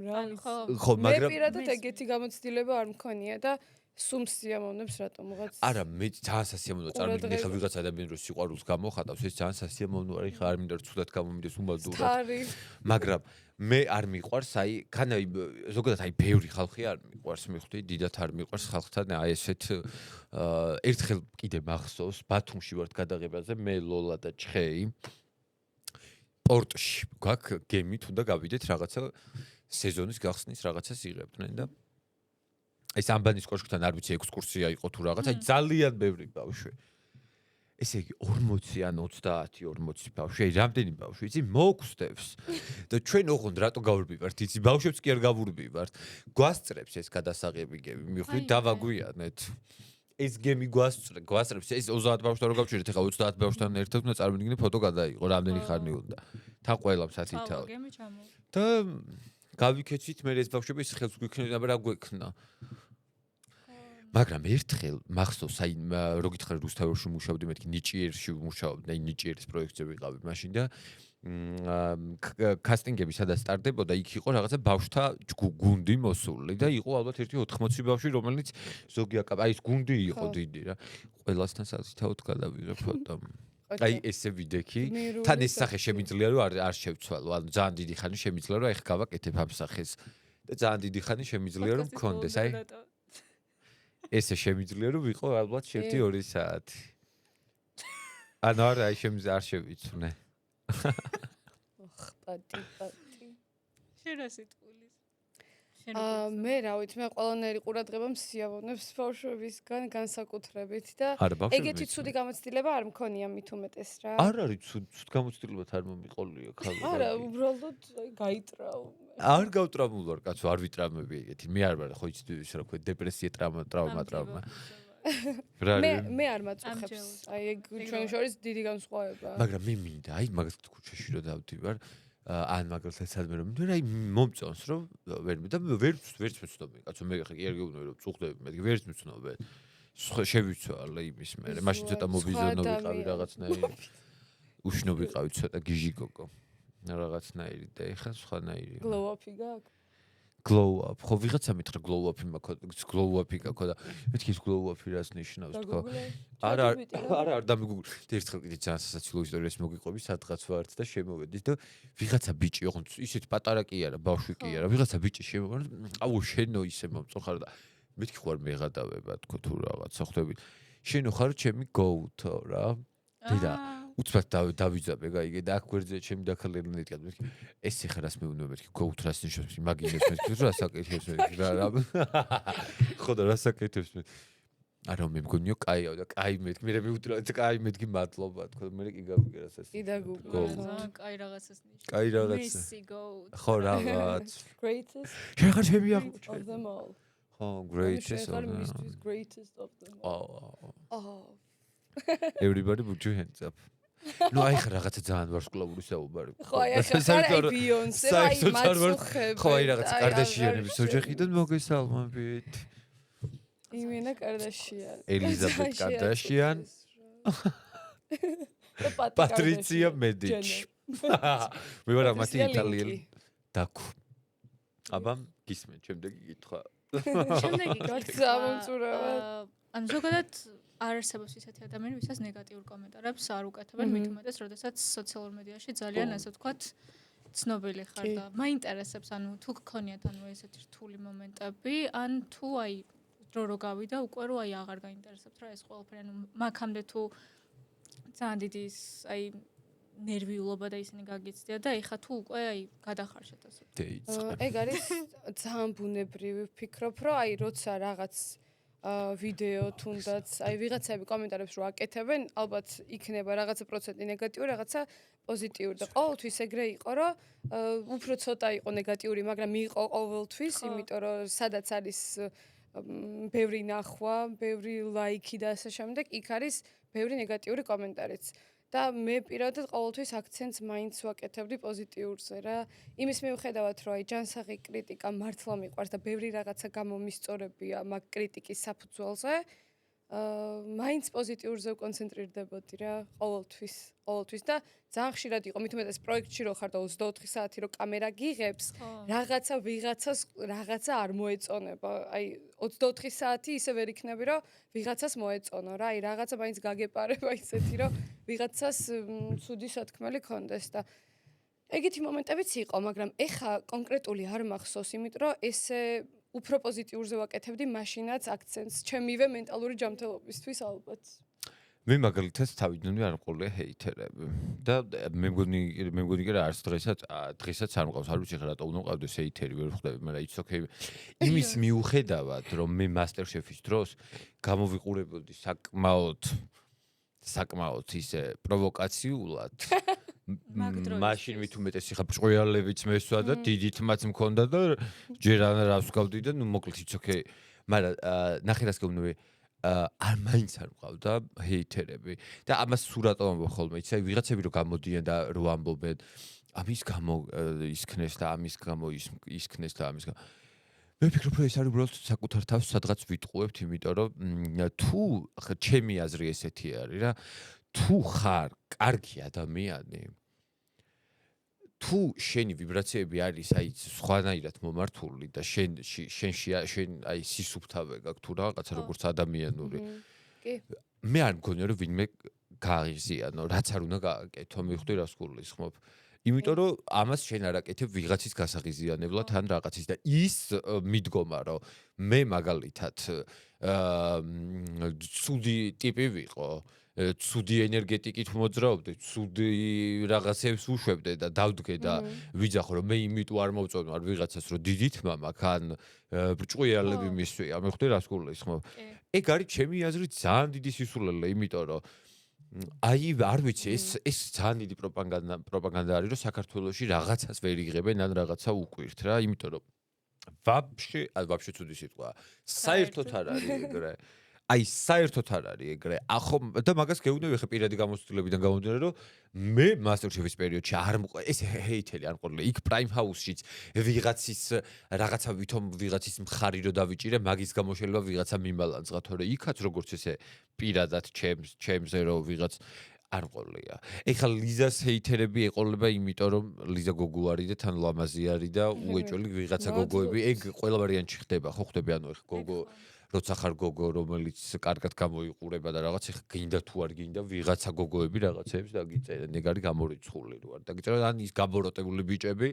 რა ხო მაგრამ მე პირადად ეგეთი გამოცდილება არ მქონია და სუმს სიამოვნებს რატომღაც არა მე ძალიან სასიამოვნოა წარმოვიდგინე ხა ვიღაც ადამიანი რო სიყვარულს გამოხატავს ეს ძალიან სასიამოვნოა ხა არ მინდა რომ ცუდად გამომიდეს უმალდურად მაგრამ მე არ მიყვარს აი ზოგადად აი ბევრი ხალხი არ მიყვარს მიხვდი დიდად არ მიყვარს ხალხთან აი ესეთ ერთხელ კიდე მახსოვს ბათუმში ვართ გადაღებაზე მე ლოლა და ჩხეი პორტში გვაქვს გემით უნდა გავიდეთ რაღაცა სეზონის გახსნის რაღაცას იღებდნენ და ეს ამბანის კოშკთან არ ვიცი ექსკურსია იყო თუ რაღაც აი ძალიან ბევრი ბავშვი ესე იგი 40 ან 30-40 ბავშვი, რამდენი ბავშვი, იცი, მოგხსდებს. და ჩვენ ოღონდ რატო გავურბივართ, იცი, ბავშვებს კი არ გავურბივართ. გვასწრებს ეს გადასაღები გემი, მიხვდით, დავაგვიანეთ. ეს გემი გვასწრებს, ეს 30 ბავშვთან რო გავჩერდეთ, ეხლა 30 ბავშვთან ერთად უნდა წარმოვიდგინე ფოტო გადაიღო, რამდენი ხანი უნდა. თან ყველამს ათითაო. და გავიქეცით, მე ეს ბავშვები ეს ხელს გვიქნებოდა, რა გვექნა. მაგრამ ერთხელ მახსოვს აი რო გითხარი რუსთავში მუშაობდი მეთქი ნიჭიერში მუშაობდი და ნიჭიერის პროექტზე ვიყავი მაშინ და კასტინგები სადაც სტარდებოდა იქ იყო რაღაცა ბავშვთა გუნდი მოსული და იყო ალბათ ერთი 80 ბავშვი რომელიც ზოგი აი ეს გუნდი იყო დიდი რა ყველასთან სათითაოდ გადავიღე ფოტო აი ესე ვიდექი თან ეს სახე შემიძლია რომ არ შევცვალო ანუ ძალიან დიდი ხანი შემიძლია რომ ეხ გავაკეთებ ამ სახეს და ძალიან დიდი ხანი შემიძლია რომ მქონდეს აი ესე შემიძლია რომ ვიყო ალბათ ერთი 2 საათი. ანუ არ შევიცვნე. პატი. შენ რა სიტყვის? მე რა ვიცი, მე ყველანაირი ყურადღება მსიავონებს ბავშვებისგან განსაკუთრებით და ეგეთი ცუდი გამოცდილება არ მქონია მით უმეტეს რა. არ არის ცუდ გამოცდილებად არ მომიყოლია ხალხი. არა, უბრალოდ გაიტრაუმე. არ გავტრამულ ვარ კაცო, არ ვიტრამები ეგეთი. მე არ ვარ ხო იცი ის რა ქვია, დეპრესია, ტრავმა. მე არ მაწუხებს. აი ეგ ჩვენ შორის დიდი განსხვავებაა. მაგრამ მე მინდა, აი მაგათ ქუჩაში რო დავდივარ ან მაგალითად სადმე რომ მე აი მომწონს რომ ვერ ვცნობი კაცო მე ხა კი არ გეუბნები რომ წუხდები მე ვერც მიცნობე შევიცვალე იმის მე მაშინ ცოტა მობიზონო ვიყავი რაღაცნაირი უშნო ვიყავი ცოტა გიჟი გოგო რაღაცნაირი და ეხლა სხვანაირი glow up-ი გაქვს glow up ხო ვიღაცა მითხრა glow up-ი მაქვს glow up-ი გაქვს და მეთქი ის glow up-ი რას ნიშნავს თქო არა დამიგუგლ ერთხელ კიდე ძალიან სასაცილო ისტორიას მოგიყვები სადღაც ვართ და შემოვედით და ვიღაცა ბიჭი ოღონდ ისეთ პატარა კი არა ბავშვი კი არა ვიღაცა ბიჭი შემოვარდა აუ შენო ისე მომწონხარ და მეთქი ხوار მეღადავება თქო თუ რაღაცა ხვდები შენო ხარ ჩემი goat-ო რა დედა უცბად დავიძაბე გაიგე და აქ გვერდზე ჩემი დაქალერნი მეთქი ეს ეხა რას მეუბნება მეთქი goat რას ნიშნავს მაგინებს მეთქი რა საკეთებს რა ხო და რა საკეთებს მე არა მე მგონიო კაიო და კაი მეთქი მე მეუთრა კაი მეთქი მადლობა თქო მე კი გავიგე რასაც კი და გუგლ კაი რაღაცას ნიშნავს კაი რაღაცა Messi goat ხო რაღაც greatest შეხარ ჩემი of them all ხო greatest of them all everybody put your hands up ну აი ხა რაღაცა ძალიან ვარსკვლავური საუბარი ხო აი ახლა ბიონსე აი მაწუხები ხო აი რაღაცა კარდაშიანების ოჯახიდან მოგესალმებით იმენა კარდაშიან ელიზაბეთ კარდაშიან პატრიცია მედიჩი მე ვარ ამათი იტალიელი დაკუ აბა გისმენ შემდეგი კითხვა შემდეგი გამომწურავად ანუ ზოგადად არ არსებობს ისეთი ადამიანი, ვისაც ნეგატიურ კომენტარებს არ უკეთებენ, მით უმეტეს, როდესაც სოციალურ მედიაში ძალიან ასე ვთქვათ, ცნობილი ხარ და მაინტერესებს, ანუ თუ გქონიათ ანუ ესეთი რთული მომენტები, ან თუ აი დრო გავიდა, უკვე რო აი აღარ გაინტერესებთ რა ეს ყველაფერი, ანუ მაგამდე თუ ძალიან დიდი ის აი ნერვიულობა და ისინი გაგიცდია და ეხა თუ უკვე აი გადახარშეთ ასე. ეგ არის ძალიან ბუნებრივი ვფიქრობ, რომ აი როცა რაღაც ვიდეო თუნდაც აი ვიღაცები კომენტარებს რო აკეთებენ, ალბათ იქნება რაღაცა პროცენტი ნეგატიური, რაღაცა პოზიტიური და ყოველთვის ეგრე იყო, რომ უფრო ცოტა იყო ნეგატიური, მაგრამ იყო ყოველთვის, იმიტომ რომ სადაც არის ბევრი ნახვა, ბევრი ლაიქი და ასე შემდეგ, იქ არის ბევრი ნეგატიური კომენტარიც. და მე პირადად ყოველთვის აქცენტს მაინც ვაკეთებდი პოზიტიურზე რა. იმის მიუხედავად, რომ აი ჯანსაღი კრიტიკა მართლა მიყვარს და ბევრი რაღაცა გამომისწორებია მაგ კრიტიკის საფუძველზე, მაინც პოზიტიურზე ვკონცენტრირდებოდი რა, ყოველთვის და ძალიან ხშირად იყო, მით უმეტეს პროექტში რო ხარ და 24 საათი რო კამერა გიღებს, რაღაცა ვიღაცას რაღაცა არ მოეწონება. აი 24 საათი ისე ვერ იქნები, რომ ვიღაცას მოეწონო რა, აი რაღაცა მაინც გაგეპარება ისეთი, რომ ვიღაცას ცუდი სათქმელი ქონდეს და ეგეთი მომენტებიც იყო, მაგრამ ეხა კონკრეტული არ მახსოვს, იმიტომ რომ ესე უფრო პოზიტიურზე ვაკეთებდი მაშინაც აქცენტს ჩემივე მენტალური ჯანმრთელობისთვის ალბათ. მე მაგალითად თავიდანვე არ მყოლია ჰეითერები და მე მგონი რა არც დღესაც არ მყავს, არ ვიცი რა რატომ უნდა მყავდეს ჰეითერი, ვერ ხვდები, მაგრამ it's okay. იმის მიუხედავად, რომ მე MasterChef-ის დროს გამოვიყურებოდი საკმაოდ ისე პროვოკაციულად მაშინ მით უმეტეს ხა ბრწყვილებიც მესვა და დიდით მათ მქონდა და ჯერ რას ვგავდი და ნუ მოკლედ it's okay. მაგრამ ნახე რას გეუბნები არ მაინც არ მყავდა ჰეითერები და ამას სურატომ ამბობ ხოლმე იცი ვიღაცები რო გამოდიან და რო ამბობენ ამის გამო ისქნეს და ამის გამო ისქნეს და ამის გამო მე ვფიქრობ რომ ეს არის უბრალოდ საკუთარ თავს სადღაც ვიტყუებთ იმიტომ რომ თუ ჩემი აზრი ესეთი არის რა თუ ხარ კარგი ადამიანი თუ შენი ვიბრაციები არის აი სხვანაირად მომართული და შენ აი სისუფთავე გაქვს თუ რაღაცა როგორც ადამიანური მე არ მგონია რომ ვინმე გააღიზიანო რაც არ უნდა გააკეთო მივხვდი რას გულისხმობ იმიტომ რომ ამას შენ არ აკეთებ ვიღაცის გასაღიზიანებლად ან რაღაცის და ის მიდგომა რომ მე მაგალითად ცუდი ტიპი ვიყო ცუდი ენერგეტიკით მოძრაობდე, ცუდი რაღაცებს უშვებდე და დავდგე და ვიძახო რომ მე იმიტომ არ მოვწონვარ ვიღაცას რომ დიდით მამა ან ბრჭყვიალები მისვია, მე ხვდი რას გულისხმობ. ეგ არის ჩემი აზრით ძალიან დიდი სისულელე, იმიტომ რომ აი არ ვიცი ეს ძალიან დიდი პროპაგანდა არის რომ საქართველოში რაღაცას ვერ იღებენ ან რაღაცა უკვირთ რა, იმიტომ რომ ვაფშე ცუდი სიტყვა. საერთოდ არ არის ეგრე. აი საერთოდ არ არის ეგრე. ახო და მაგას გეუბნები ხე პირადი გამოცდილებიდან გამომდინარე რომ მე MasterChef-ის პერიოდში არ ეს ჰეითერი არ მყოლია. იქ Prime House-შიც ვიღაცის რაღაცა ვითომ ვიღაცის მხარი რო დავიჭირე, მაგის გამო შეიძლება ვიღაცა მიმბალანსღა, თორე იქაც როგორც ესე პირადად ჩემზე რო ვიღაც არ მყოლია. ეხლა ლიზას ჰეითერები ეყოლება იმიტომ რომ ლიზა გოგო არის და თან ლამაზი არის და უეჭველი ვიღაცა გოგოები ეგ ყველა ვარიანტში ხდება, ხო ხდები ანუ ეხლა გოგო როცა ხარ გოგო რომელიც კარგად გამოიყურება და რაღაც ეხა გინდა თუ არ გინდა ვიღაცა გოგოები რაღაცებს დაგიწერენ ეგ არის გამორიცხული რო არ დაგიწერენ ან ის გამოროტებული ბიჭები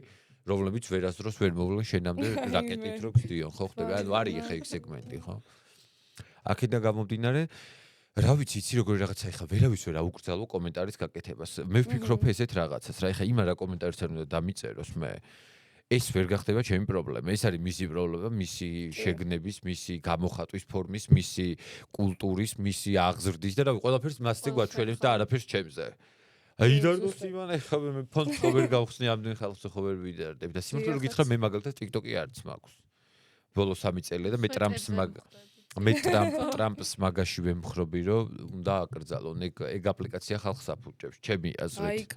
რომლებიც ვერასდროს ვერ მოვლენ შენამდე რაკეტით რო გდიონ ხო ხდები ანუ არის ეხა ეგ სეგმენტი ხო აქედან გამომდინარე რა ვიცი იცი როგორი რაღაცა ეხა ვერავის ვერ აუკრძალო კომენტარის გაკეთებას მე ვფიქრობ ესეთ რაღაცას რა ეხა იმან რა კომენტარიც არ უნდა დამიწეროს მე ეს ვერ გახდება ჩემი პრობლემა. ეს არის მისი პრობლემა, მისი შეგნების, მისი გამოხატვის ფორმის, მისი კულტურის, მისი აღზრდის და რავი, ყველაფერს მასზე გვაჩვენებს და არაფერს ჩემზე. აი დარგოს იმან ეხლა მე ფონდს ხო ვერ გავხსნი ამდენ ხალხს ხო ვერ ვიდარდები და სიმართლე რომ გითხრა მე მაგალითად TikTok-ი არც მაქვს. ბოლო 3 წელია და მე ტრამპს მაგაში ვემხრობი რომ უნდა აკრძალონ ეგ აპლიკაცია ხალხს აფუჭებს ჩემი აზრით.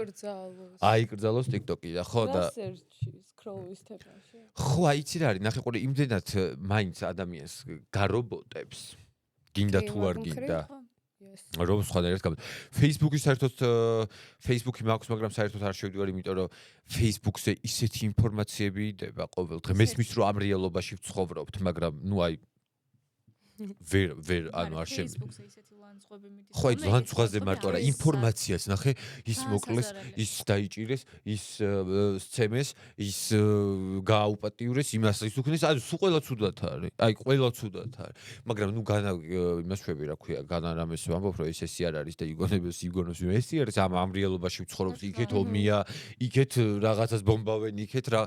აიკრძალოს TikTok-ი და ხო და სკროლის თემაში. ხო აი იცი რა არის ნახე ყოლე იმდენად მაინც ადამიანს გარობოტებს გინდა თუ არ გინდა რომ სხვადასხვა გამო Facebook-ი საერთოდ Facebook-ი მაქვს მაგრამ საერთოდ არ შევდივარ იმიტომ რომ Facebook-ზე ისეთი ინფორმაციები იდება ყოველ დღე მესმის რომ ამ რეალობაში ვცხოვრობთ მაგრამ ნუ აი ვერ ანუ არ შემიძლია Facebook-ზე ისეთი ლანძღვები მიდის. ხო, ლანძღვაზე მარტო არა, ინფორმაციას ნახე, ის მოკლეს, ის დაიჭირეს, ის სცემეს, ის გააუპატიურეს, იმას ის უქნეს, აი სულ ყველა ცუდად არის. აი ყველა ცუდად არის. მაგრამ ნუ იმას შვები რა ქვია, განარამეს ვამბობ, რომ ეს არ არის და იგონებს, ეს არის ამ რეალობაში ვცხოვრობთ, იქეთ ომია, იქეთ რაღაცას ბომბავენ, იქეთ რა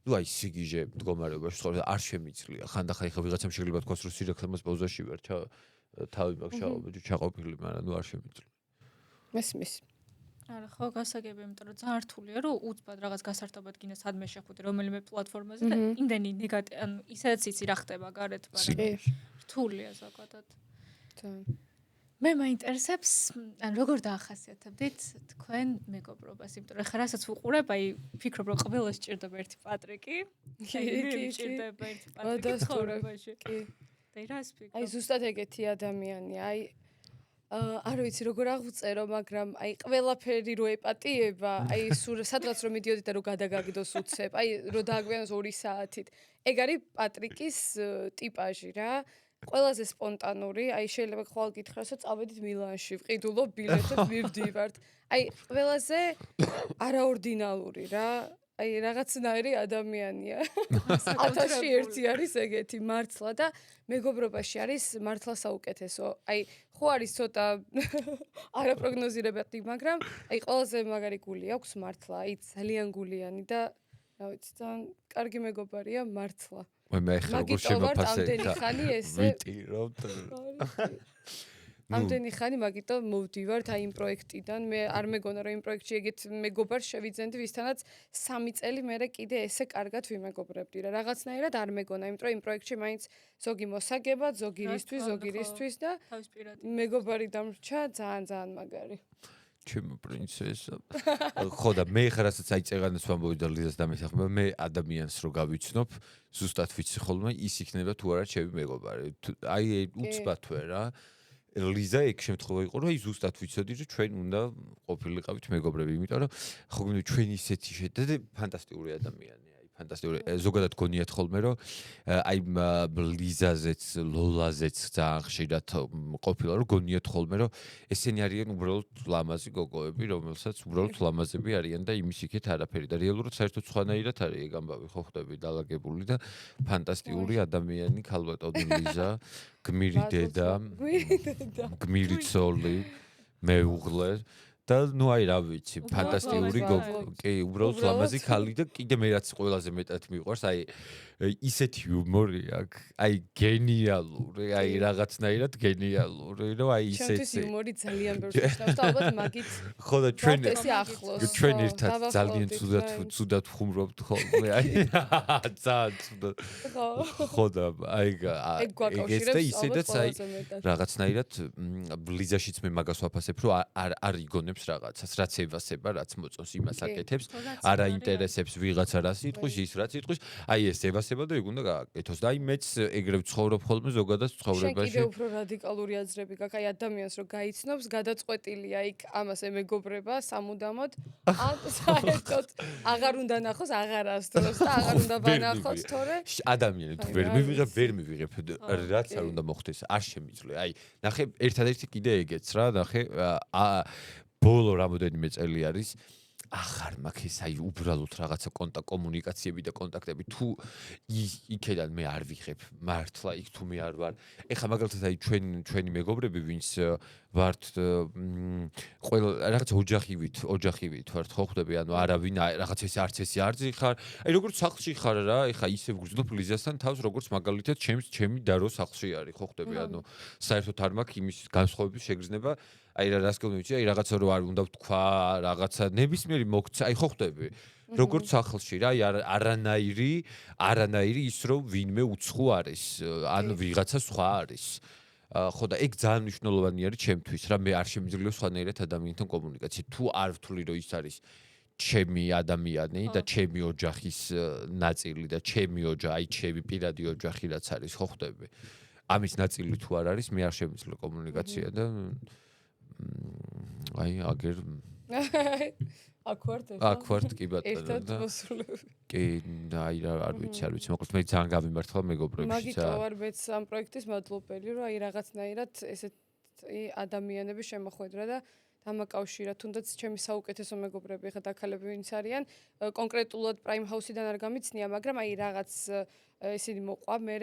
ნუ აი სიგიჟე მდგომარეობაში ცხოვრობ, არ შემიძლია. ხანდახან ეხა ვიღაცამ შეიძლება თქვას, რომ სირაქლემას პაუზაში ვარ, თავი მაქვს ჩაყოფილი, მაგრამ ნუ არ შემიძლია. მესმის. არა, ხო, გასაგებია, იმიტომ რომ ძალიან რთულია, რომ უცბად რაღაც გასართობად გინდა სადმე შეხვიდე რომელიმე პლატფორმაზე და იმდენი ნეგატივი, ანუ ისაც იცი რა ხდება გარეთ, მაგრამ რთულია ზოგადად. მე მაინტერესებს, ან როგორ დაახასიათებდით თქვენ მეგობრობას, იმიტომ რომ ხა რასაც ვუყურებ, აი ფიქრობ რომ ყველას ჭირდება ერთი პატრიკი. კი, ჭირდება ერთი პატრიკი ცხოვრებაში. კი. და რას ფიქრობ? აი ზუსტად ეგეთი ადამიანია. აი არ ვიცი როგორ აღვწერო, მაგრამ აი ყველაფერი რო ეპატიება, აი სადღაც რომ მიდიოდი და რო გადაგაგდოს უცებ, აი რო დააგვიანოს 2 საათით. ეგ არის პატრიკის ტიპაჟი რა. ყველაზე სპონტანური, აი შეიძლება ხვალ გითხრას, რომ წავედით მილანში, ვყიდულობ ბილეთებს, მივდივართ. აი ყველაზე არაორდინალური რა. აი რაღაცნაირი ადამიანია. 1000-ში ერთი არის ეგეთი მართლა და მეგობრობაში არის მართლა საუკეთესო. აი ხო არის ცოტა არაპროგნოზირებადი, მაგრამ აი ყველაზე მაგარი გული აქვს მართლა, აი ძალიან გულიანი და რა ვიცი, ძალიან კარგი მეგობარია მართლა. მე ხა როგორ შემაფასე ამდენი ხანი ესე ვიტირობთ. ამდენი ხანი მაგიტო მოვდივართ აი იმ პროექტიდან. მე არ მეგონა რომ იმ პროექტში ეგეთ მეგობარს შევიძენდი, ვისთანაც 3 წელი მერე კიდე ესე კარგად ვიმეგობრებდი რა. რაღაცნაირად არ მეგონა, იმიტომ რომ იმ პროექტში მაინც ზოგი მოსაგება, ზოგი რისთვის, ზოგი რისთვის და მეგობარი დამრჩა ძალიან მაგარი. ჩემო პრინცესა. ხო და მე ხა რასაც აი წეღანას ვამბობი და ლიზას დამეხმება, მე ადამიანს რო გავიცნობ, ზუსტად ვიცი ხოლმე ის იქნება თუ არა ჩემი მეგობარი. აი უცბათვე რა. ლიზა ეგ შემთხვევა იყო, რომ აი ზუსტად ვიცოდი, რომ ჩვენ უნდა ყოფილიყავით მეგობრები, იმიტომ რომ ხო გინდა ჩვენ ისეთი შედეგი ფანტასტიკური ადამიანია. ფანტასტიკური. ზოგადად გონიათ ხოლმე, რომ აი ლიზაზეც, ლოლაზეც ძალიან ხშირად ყოფილა, რომ გონიათ ხოლმე, რომ ესენი არიან უბრალოდ ლამაზი გოგოები, რომელსაც უბრალოდ ლამაზები არიან და იმის იქეთ არაფერი და რეალურად საერთოდ სხვანაირად არის ეგ ამბავი, ხო ხვდები დალაგებული და ფანტასტიკური ადამიანი ქალბატონი ლიზა, გმირი დედა, გმირი ცოლი, მეუღლე და ნუ აი რა ვიცი, ფანტასტიკური კი, უბრალოდ ლამაზი ხალი და კიდე მე რაც ყველაზე მეტად მიყვარს, აი ისეთი იუმორი აქვს, აი გენიალური, აი რაღაცნაირად გენიალური, რომ აი ისეთი. ჩემთვის იუმორი ძალიან ბევრს ნიშნავს და ალბათ მაგით ხო და ჩვენ ერთად ძალიან ცუდად ვხუმრობთ ხოლმე, აი ძალიან ცუდად. ხო და აი ეგეც და ისედაც აი რაღაცნაირად ლიზაშიც მე მაგას ვაფასებ, რომ არ იგონებს რაღაცას, რაც ევასება, რაც მოწონს, იმას აკეთებს, არ აინტერესებს ვიღაცა რას იტყვის, ის რაც იტყვის, აი ეს ევასება და ეგ უნდა გააკეთოს და აი მეც ეგრევ ცხოვრობ ხოლმე ზოგადად ცხოვრებაში. შენ კიდე უფრო რადიკალური აზრები გაქვს, აი ადამიანს რო გაიცნობს, გადაწყვეტილია იქ ამას ემეგობრება სამუდამოდ, ან საერთოდ აღარ უნდა ნახოს აღარას დროს და აღარ უნდა ბანახოს, თორე ადამიანი თუ ვერ მივიღებ რაც არ უნდა მოხდეს, არ შემიძლია. აი ნახე ერთადერთი კიდე ეგეც რა, ნახე ბოლო რამოდენიმე წელი არის აღარ მაქვს ეს აი უბრალოდ რაღაცა კომუნიკაციები და კონტაქტები თუ იქიდან მე არ ვიღებ მართლა იქ თუ მე არ ვარ ეხლა მაგალითად აი ჩვენი მეგობრები ვინც ვართ ყველა რაღაცა ოჯახივით ვართ ხო ხვდები ანუ არავინ რაღაც ეს არც ესე არ ძიხარ აი როგორც სახლში ხარ რა ეხლა ისე ვგრძნობ ლიზასთან თავს როგორც მაგალითად ჩემი და რო სახლში არის ხო ხვდები ანუ საერთოდ არ მაქვს იმის განსხვავების შეგრძნება აი რა რას გქონდეთ აი რაღაცა რო არ უნდა ვთქვა რაღაცა ნებისმიერი მოგცა აი ხო ხვდები როგორც სახლში რა აი არანაირი ის რომ ვინმე უცხო არის ან ვიღაცა სხვა არის ხო და ეგ ძალიან მნიშვნელოვანი არის ჩემთვის რა მე არ შემიძლია სხვანაირად ადამიანთან კომუნიკაცია თუ არ ვთვლი რომ ის არის ჩემი ადამიანი და ჩემი ოჯახის ნაწილი და ჩემი აი ჩემი პირადი ოჯახი რაც არის ხო ხვდები ამის ნაწილი თუ არ არის მე არ შემიძლია კომუნიკაცია და აი აგერ აქ ვართ კი ბატონო და კი აი არ ვიცი მოკლედ მე ძალიან გავიმართლა მეგობრებში მაგიტო ვარ მეც ამ პროექტის მადლობელი რომ აი რაღაცნაირად ესეთი ადამიანები შემოხვედრა და დამაკავშირა თუნდაც ჩემი საუკეთესო მეგობრები ხა დაქალები ვინც არიან კონკრეტულად პრაიმ ჰაუსიდან არ გამიცნია მაგრამ აი რაღაც ისინი მოყვა მე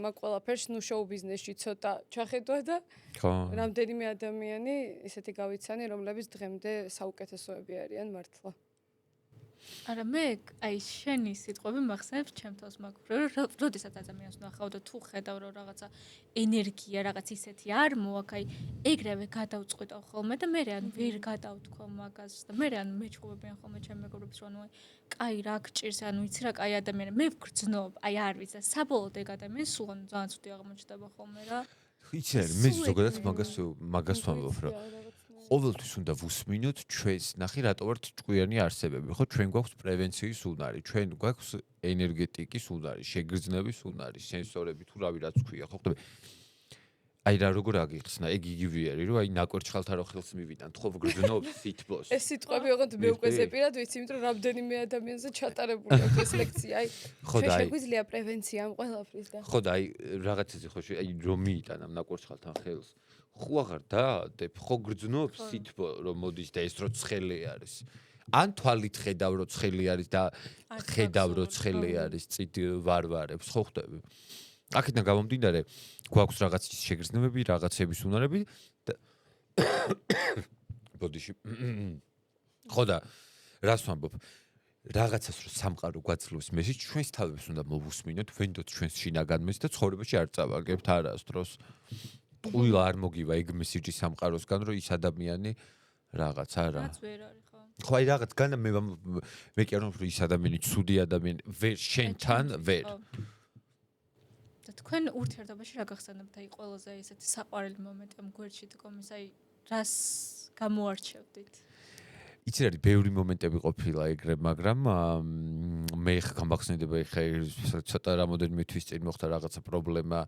მაგ ყველაფერს ნუ შოუ ბიზნესში ცოტა ჩახედვა და რამდენიმე ადამიანი ისეთი გავიცანი რომლებიც დღემდე საუკეთესოები არიან მართლა არა მე აი შენი სიტყვები მახსენებს ჩემთვის მაგ როდესაც ადამიანს ნახავ და თუ ხედავ რომ რაღაცა ენერგია რაღაც ისეთი არ მოაქვს აი ეგრევე გადავწყვეტავ ხოლმე და მე ან ვერ გადავთქვა მაგას და მე ან მეჩხუბებიან ხოლმე ჩემ მეგობრებს რომ ანუ კაი რა გჭირს ანუ იცი რა კაი ადამიანი მე ვგრძნობ აი არ ვიცი და საბოლოოდ ეგ ადამიანი სულ ძალიან ცუდი აღმოჩნდება ხოლმე რა იცი მე ზოგადად მაგას ვამბობ რა ყოველთვის უნდა ვუსმინოთ ჩვენს ნახე რატო ვართ ჭკვიანი არსებები ხო ჩვენ გვაქვს პრევენციის უნარი ჩვენ გვაქვს ენერგეტიკის უნარი შეგრძნების უნარი სენსორები თუ რავი რაც ქვია ხო ხტები აი რა როგორ აგიხსნა, ეგ იგივე არის, რომ აი ნაკვერჩხალთა რო ხელს მივიტანთ, ხო გრძნობს სითბოს. ეს სიტყვები ოღონდ მე უკვე ზეპირად ვიცი, იმიტომ რომ რამდენიმე ადამიანზე ჩატარებული აქვს ეს ლექცია. აი ჩვენ შეგვიძლია პრევენცია ამ ყველაფრის და ხო და აი რაღაცაზე ხო აი რომ მიიტან ამ ნაკვერჩხალთან ხელს. ხო აღარ დაადებ, ხო გრძნობს სითბო რომ მოდის და ეს რო ცხელი არის. ან თვალით ხედავ რო ცხელი არის და ხედავ რო ცხელი არის, წით ვარვარებს, ხო ხდები? აქედან გამომდინარე, გვაქვს რაღაც შეგრძნებები, რაღაცების უნარები და ბოდიში. ხო და რას ვამბობ? რაღაცას რო სამყარო გვაძლევს მესიჯს, ჩვენს თავებს უნდა მოვუსმინოთ, ვენდოთ ჩვენს შინაგანმეს და ცხოვრებაში არ წავაგებთ არასდროს. ყველა არ მოგივა ეგ მესიჯი სამყაროსგან, რომ ის ადამიანი რაღაც არა. რაც ვერ არის, ხო? ხო აი რაღაც განა მე კი არ ვამბობ, რომ ის ადამიანი ცუდი ადამიანი ვერ შენთან ვერ. და თქვენ ურთიერთობაში რა გახსენებთ აი ყველაზე ესეთი საყვარელი მომენტი ამ გვერდში დგომის აი რას გამოარჩევდით? იცი რა ბევრი მომენტები ყოფილა ეგრე, მაგრამ მე ხა გამახსენდება ხა ცოტა რამოდენიმე თვის წინ მოხდა რაღაცა პრობლემა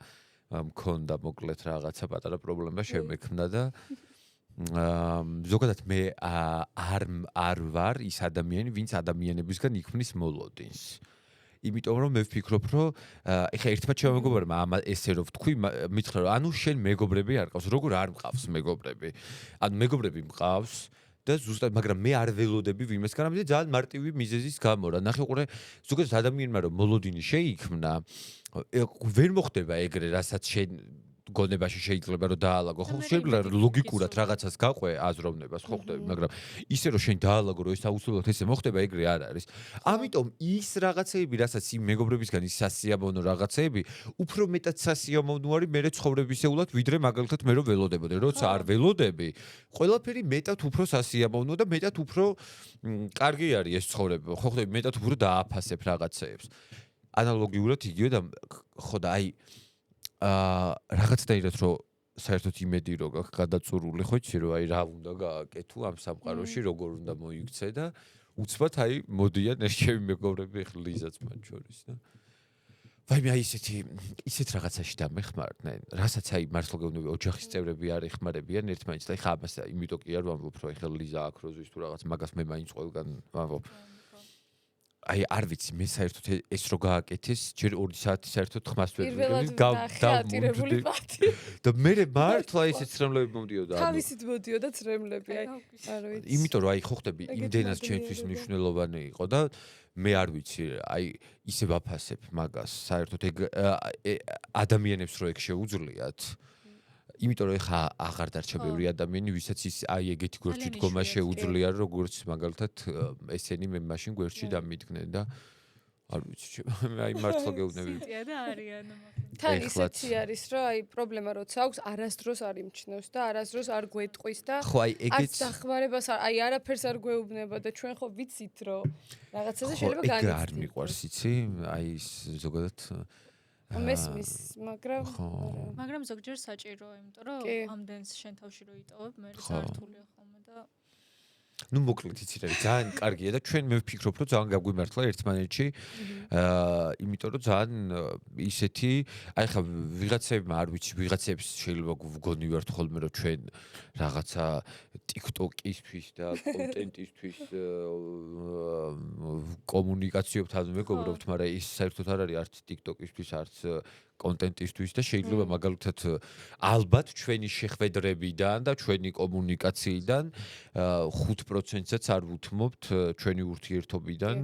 მქონდა მოკლედ რაღაცა პატარა პრობლემა შემექმნა და ზოგადად მე არ ვარ ის ადამიანი, ვინც ადამიანებისგან იქმნის მოლოდინს. იმიტომ რომ მე ვფიქრობ, რომ ეხა ერთმა ჩემმა მეგობრებმა ამ ესე რომ ვთქვი, მითხრა რომ ანუ შენ მეგობრები არ ყავს, როგორ არ მყავს მეგობრები? ანუ მეგობრები მყავს და ზუსტად, მაგრამ მე არ ველოდები ვიმესგან, ამიტომ ძალიან მარტივი მიზეზის გამო რა. ნახე ყურე, ზოგადად ადამიანმა რომ მოლოდინი შეიქმნა, ვერ მოხდება ეგრე, რასაც შენ გონებაში შეიძლება რომ დაალაგო, ხო შეიძლება ლოგიკურად რაღაცას გაყვე აზროვნებას, ხო ხდები, მაგრამ ისე რომ შენ დაალაგო, რომ ეს აუცილებლად ესე მოხდება, ეგრე არ არის. ამიტომ ის რაღაცეები, რასაც იმ მეგობრებისგან ის სასიამოვნო რაღაცეები, უფრო მეტად სასიამოვნო არის მე ცხოვრებისეულად, ვიდრე მაგალითად მე რომ ველოდებოდი. როცა არ ველოდები, ყველაფერი მეტად უფრო სასიამოვნო და მეტად უფრო კარგი არის ეს ცხოვრება. ხო ხდები, მეტად უფრო დააფასებ რაღაცეებს. ანალოგიურად იგივე და ხო და აი რაღაცნაირად რომ საერთოდ იმედი რო გაქვს გადაწურული, ხო იცი რომ აი რა უნდა გააკეთო ამ სამყაროში, როგორ უნდა მოიქცე და უცბად აი მოდიან ეს ჩემი მეგობრები ახლა ლიზაც მათ შორის და ვაიმე აი ისეთ რაღაცაში დამეხმარდნენ, რასაც აი მართლა გეუბნები ოჯახის წევრები არ ეხმარებიან ერთმანეთს და ხა ამას იმიტომ კი არ ვამბობ რომ ახლა ლიზა აქ როზვის თუ რაღაც მაგას მე მაინც ყველგან ვამბობ. აი არ ვიცი მე საერთოდ ეს რო გააკეთეს ჯერ 2 საათი საერთოდ ხმას ვერ დავმუნდი და მე მართლა ისეთ ცრემლები მომდიოდა თავისით მოდიოდა ცრემლები აი არ ვიცი იმიტომ რომ აი ხო ხდები იმდენად ჩვენთვის მნიშვნელოვანი იყო და მე არ ვიცი აი ისე ვაფასებ მაგას საერთოდ ეგ ადამიანებს რო ეგ შეუძლიათ იმიტომ რომ ეხა აღარ დარჩა ბევრი ადამიანი, ვისაც ის აი ეგეთი გვერდში დგომა შეუძლია, როგორც მაგალითად ესენი მე მაშინ გვერდში დამიდგნენ და არ ვიცი, მე აი მართლა გეუბნები. სიტია და არიან. თან ისეთი არის, რომ აი პრობლემა როცა აქვს, არასდროს არ იმჩნევს და არასდროს არ გვეტყვის და ხო აი ეგეც დახმარებას აი არაფერს არ გვეუბნება და ჩვენ ხო ვიცით რომ რაღაცაზე შეიძლება განიცდით. ეგ არ მიყვარს, იცი? აი ზოგადად მესმის, მაგრამ ზოგჯერ საჭიროა, იმიტომ რომ ამდენს შენ თავში რო იტოვებ, მე საერთულია ხოლმე და ნუ მოკლედ იცი რა, ძალიან კარგია და ჩვენ მე ვფიქრობ, რომ ძალიან გაგვიმართლა ერთმანეთში. იმიტომ რომ ძალიან ისეთი, აი ხა ვიღაცებმა არ ვიცი, ვიღაცებს შეიძლება გგონივართ ხოლმე რომ ჩვენ რაღაცა TikTok-ისთვის და კონტენტისთვის კომუნიკაციებთან მეგობრობთ, მაგრამ ის საერთოდ არ არის არც TikTok-ისთვის, არც კონტენტისთვის და შეიძლება მაგალითად ალბათ ჩვენი შეხვედრებიდან და ჩვენი კომუნიკაციიდან 5%-საც არ ვუთმობთ ჩვენი ურთიერთობიდან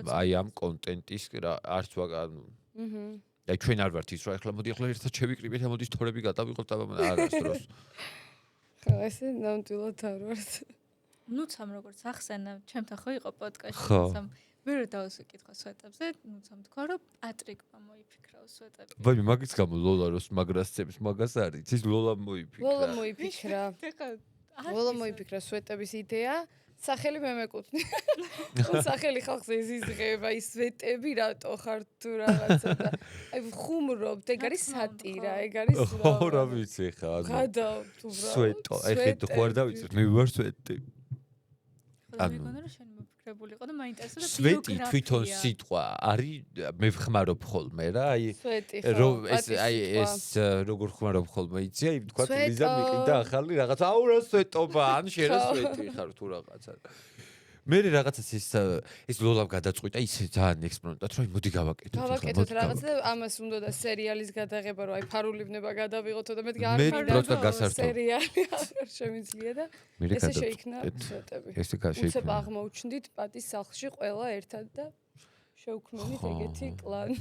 აი ამ კონტენტის არც ანუ აი ჩვენ არ ვართ ის რომ ახლა მოდი ახლა ერთად შევიკრიბეთ და მოდის თორები გადავიღოთ და არასდროს ხო ესე ნამდვილად არ ვართ ნუცამ როგორც ახსენა ჩემთან ხო იყო პოდკასტი ნუცამ მე რა დავსვიკითხო სვეტებზე ნუცამ თქვა რომ პატრიკმა მოიფიქრა სვეტები ვაი მაგის გამო ლოლა როს მაგრასწებს მაგას არის ის ლოლა მოიფიქრა ლოლა მოიფიქრა სვეტების იდეა სახელი მე მეკუთვნი სახელი ხალხს ეზიზღება ის სვეტები რატო ხარ თუ რაღაცა და აი ხუმრობ ეგ არის სატირა ეგ არის ხო რა ვიცი ხა გადავთ უბრალოდ სვეტო ეხეთ ხوار დავიწერ მე ვარ სვეტი ანუ მეგონა რომ შენ მოფიქრე განსაკუთრებული იყო და მაინტერესებდა სვეტი თვითონ სიტყვა არის მე ვხმარობ ხოლმე რა აი ეს როგორ ხმარობ ხოლმე იცი აი თქვა ლიზა მიყიდა ახალი რაღაცა აუ რა სვეტობა ან შენ რა სვეტი ხარ თუ რაღაცა მე რაღაცას ეს ლოლამ გადაწყვიტა ისე ძალიან ექსპონენტად რომ მოდი გავაკეთოთ რაღაცა და ამას უნდა და სერიალის გადაღება რომ აი ფარულივნება გადავიღოთ და მეთქი არ მინდა სერიალი არ შემიძლია და ესე შეიქნა სვეტები ესე შეიქნა უცებ აღმოუჩნდით პატის სახლში ყველა ერთად და შევქმნით ეგეთი კლანი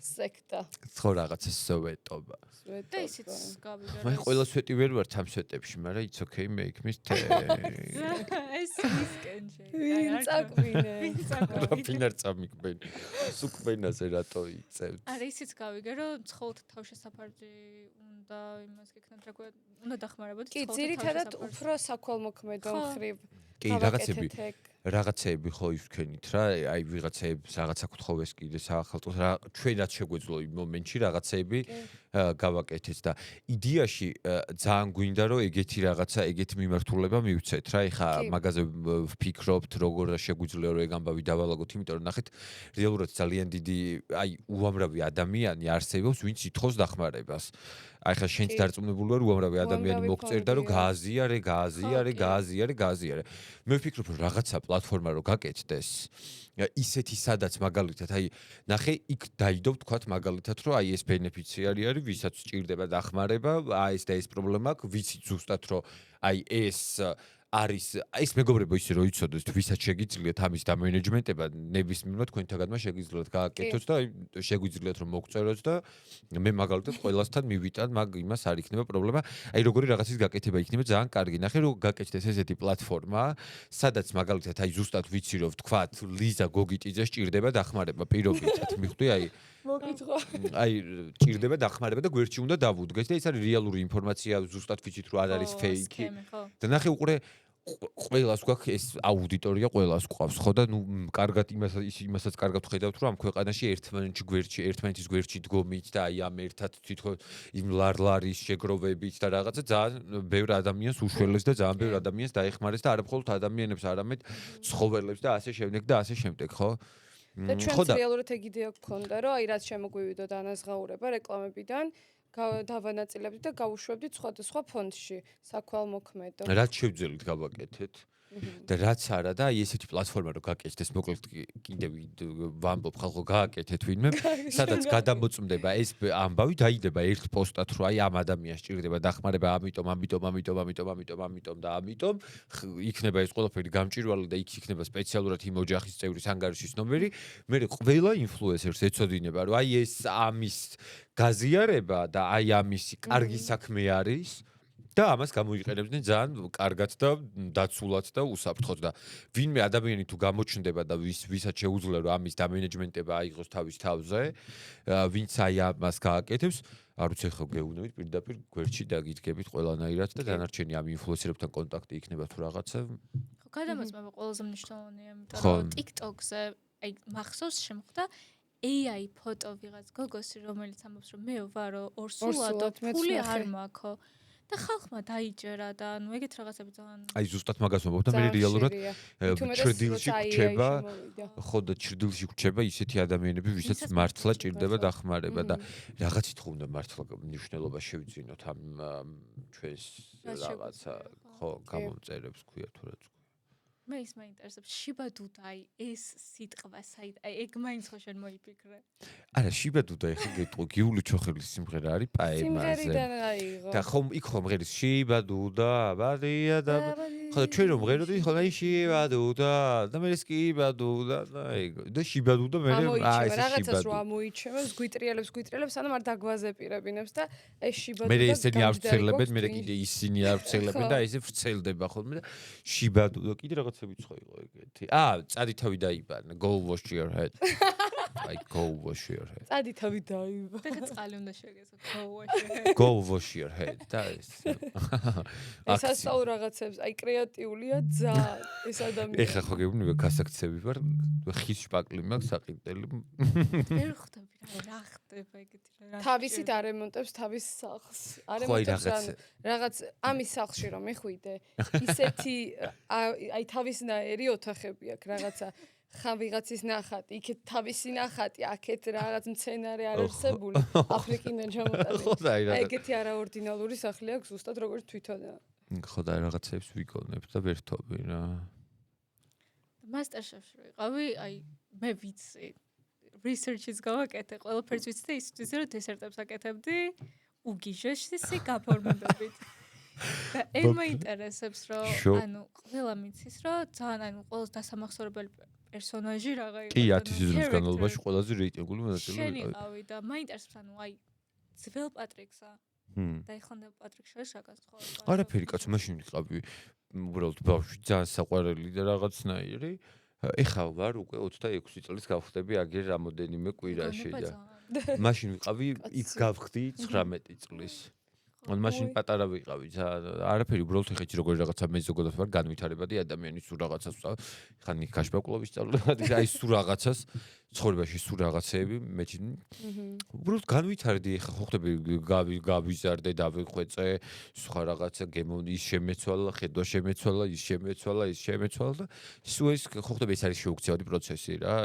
სექტა ხო რაღაცა სვეტობა და ისიც გავიგე მე ყველა სვეტი ვერ ვარ ამ სვეტებში მაგრამ it's okay make me ეს ისკენ შეიძლება წაკვინე ფინარ წამიკბენ სუკბენაზე რატო იწევთ არა ისიც გავიგე რომ ცხოველთა თავშესაფარზე უნდა იმას გეკნათ რა ქვია უნდა დახმარებოდეთ კი ძირითადად უფრო საქველმოქმედო მხრივ კი რაღაცები ხო იფქენით რა აი ვიღაცებს რაღაცა კუთხოვეს კიდე საახალწლოს რა ჩვენაც შეგვეძლო იმ მომენტში რაღაცები გავაკეთეთ და იდეაში ძალიან გვინდა რომ ეგეთი რაღაცა ეგეთი მიმართულება მივცეთ რა ეხა მაგაზე ვფიქრობთ როგორ შეგვიძლია რომ ეგ ამბავი დავალაგოთ იმიტომ რომ ნახეთ რეალურად ძალიან დიდი აი უამრავი ადამიანი არსებობს ვინც ითხოვს დახმარებას აი ხა შენც დარწმუნებული ვარ უამრავი ადამიანი მოგწერდა რომ გააზიარე მე ვფიქრობ რომ რაღაცა პლატფორმა რო გაკეთდეს ისეთი სადაც მაგალითად აი ნახე იქ დაიდო ვთქვათ მაგალითად რომ აი ეს ბენეფიციარი არის ვისაც სჭირდება დახმარება აი ეს და ეს პრობლემა აქვს ვიცით ზუსტად რომ აი არის ეს მეგობრებო ისე რომ იცოდეთ ვისაც შეგიძლიათ ამის დამენეჯმენტება ნებისმიერმა თქვენთაგანმა შეგიძლიათ გააკეთოთ და აი შეგვიძლიათ რომ მოგწეროთ და მე მაგალითად ყველასთან მივიტან მაგ იმას არ იქნება პრობლემა აი როგორი რაღაცის გაკეთება იქნება ძალიან კარგი ნახე რომ გაკეთდეს ესეთი პლატფორმა სადაც მაგალითად აი ზუსტად ვიცი რომ ვთქვათ ლიზა გოგიტიძე სჭირდება დახმარება პირობითად მიხვდი აი მოგითხრა აი ჭირდება დახმარება და გვერდში უნდა დავუდგეს და ეს არის რეალური ინფორმაცია ზუსტად ვიცით რომ არ არის ფეიკი და ნახე უყურე ყველას გვაქვს ეს აუდიტორია ყველას გვყავს ხო და ნუ კარგად იმასაც კარგად ხედავთ რომ ამ ქვეყანაში ერთმანეთის გვერდში დგომით და აი ამ ერთად თვითონ იმ ლარლარის შეგროვებით და რაღაცა ძალიან ბევრ ადამიანს უშველეს და ძალიან ბევრ ადამიანს დაეხმარეს და არა მხოლოდ ადამიანებს არამედ ცხოველებს და ასე შემდეგ ხო და ჩვენც რეალურად ეგ იდეა გქონდა რომ აი რაც შემოგვივიდო დანაზღაურება რეკლამებიდან დავანაწილებდით და გავუშვებდით სხვადასხვა ფონდში საქველმოქმედო რაც შევძელით გავაკეთეთ და რაც არა და აი ესეთი პლატფორმა რო გაკეთდეს მოკლედ კიდევ ვამბობ ხალხო გააკეთეთ ვინმე სადაც გადამოწმდება ეს ამბავი დაიდება ერთ პოსტად რომ აი ამ ადამიანს სჭირდება დახმარება ამიტომ და ამიტომ იქნება ეს ყველაფერი გამჭვირვალე და იქ იქნება სპეციალურად იმ ოჯახის წევრის ანგარიშის ნომერი მე ყველა ინფლუენსერს ეცოდინება რომ აი ეს ამის გაზიარება და აი ამისი კარგი საქმე არის და ამას გამოიყენებდნენ ძალიან კარგად და დაცულად და უსაფრთხოდ და ვინმე ადამიანი თუ გამოჩნდება და ვისაც შეუძლია რომ ამის დამენეჯმენტება აიღოს თავის თავზე ვინც აი ამას გააკეთებს არ ვიცი ხო გეუბნებით პირდაპირ გვერდში დაგიდგებით ყველანაირად და დანარჩენი ამ ინფლუენსერებთან კონტაქტი იქნება თუ რაღაცა ხო გადამოწმება ყველაზე მნიშვნელოვანია იმიტომ რომ TikTok-ზე აი მახსოვს შემოხდა AI ფოტო ვიღაც გოგოსი რომელიც ამბობს რომ მე ვარო ორსულად ფული არ მაქვს და ხალხმა დაიჯერა და ნუ ეგეთ რაღაცები ძალიან აი ზუსტად მაგას ვამბობ და მე რეალურად ჭრდილში გრჩება ხო და ჭრდილში გრჩება ისეთი ადამიანები ვისაც მართლა ჭირდება დახმარება და რაღაცით ხო უნდა მართლა მნიშვნელობა შევიძინოთ ამ ჩვენს რაღაცა ხო გამომწერებს ქვია თუ რაც მე ის მაინტერესებს შიბადუდა აი ეს სიტყვა საით აი ეგ მაინც ხო შენ მოიფიქრე არა შიბადუდა ეხლა გეტყვი გიული ჩოხელის სიმღერა არის პაემაზე და ხომ იქ ხომ ღერის შიბადუდა ბადია და ხო და ჩვენ რომ ღეროდი ხო აი შიბადუდა და მე სკიბადუდა და შიბადუდა მე აი ეს რაღაცას რომ ამოიჩემს გვიტრიელებს ანუ არ დაგვაზეპირებინებს და ეს შიბადუდა მე ესენი არ ვცელებენ მე კიდე ისინი არ ვცელებენ და ესე ვრცელდება ხოლმე და შიბადუდა კიდე რაღაცები ცხო იყო ეგეთი წადითავი დაიბანა go wash your head აი go wash your head. წადი თავი დაივა. ეხა წყალი უნდა შეგეცო ქოვაში. Go wash your head. და ეს. ეს ასწავლ რაღაცებს, აი კრეატიულია ძალიან ეს ადამიანი. ეხა ხო გეუბნება გასაქცევი ვარ, ხის შპაკლი მაქვს საყიდელი. ვერ ხვდები რა ხდება ეგეთი რა. თავისით არემონტებს თავის სახლს. რაღაც ამის სახლში რომ მიხვიდე, ისეთი აი თავისნაირი ოთახები აქვს რაღაცა ხავიღაცის ნახატი, იქეთ თავისი ნახატი, აქეთ რაღაც მცენარე არ არსებული, აფრიკიდან ჩამოტანილი. აი ეგეთი არაორდინალური სახლი აქვს ზუსტად როგორც თვითონაა. ხო და რაღაცებს ვიგონებ და ვერთობი რა. მასტერშეფში ვიყავი, აი მე ვიცი. research-ის გავაკეთე, ყველაფერს ვიცი და ისიც ვიცი, რომ დესერტებს აკეთებდი უგიჟეში გაფორმებებით. და მაინტერესებს, რომ ანუ ყველა მიცის, რომ ძალიან ანუ ყველას დასამახსოვრებელი პერსონაჟი რაღაცა იყო. კი 10 სეზონის განმავლობაში ყველაზე რეიტინგული მონაწილე შენ იყავი და მაინტერესებს ანუ აი ძველ პატრიქსა და ეხლანდელ პატრიკ შორის რაგაც ხო? არაფერი კაცო, მაშინ ვიყავი უბრალოდ ბავშვი, ძალიან საყვარელი და რაღაცნაირი. ეხლა ვარ უკვე 26 წლის გავხდები აგერ რამოდენიმე კვირაში და მაშინ ვიყავი იქ გავხდი 19 წლის. ან მაშინ პატარა ვიყავი, არაფერი უბრალოდ ეხეთი როგორი რაღაცა მე ზოგადად ვარ განვითარებადი ადამიანი, სულ რაღაცას ხან იქ კაშბაკულობის სწავლობდი, აი სულ რაღაცას ცხოვრებაში სულ რაღაცეები მე უბრალოდ განვითარდი, ეხა ხო ხდები გავიზარდე, დავიხვეწე, სხვა რაღაცა გემონი შემეცვალა, ხედვა შემეცვალა, ის შემეცვალა და სულ ეს ხო ხდები ეს არის შეუქცევადი პროცესი რა,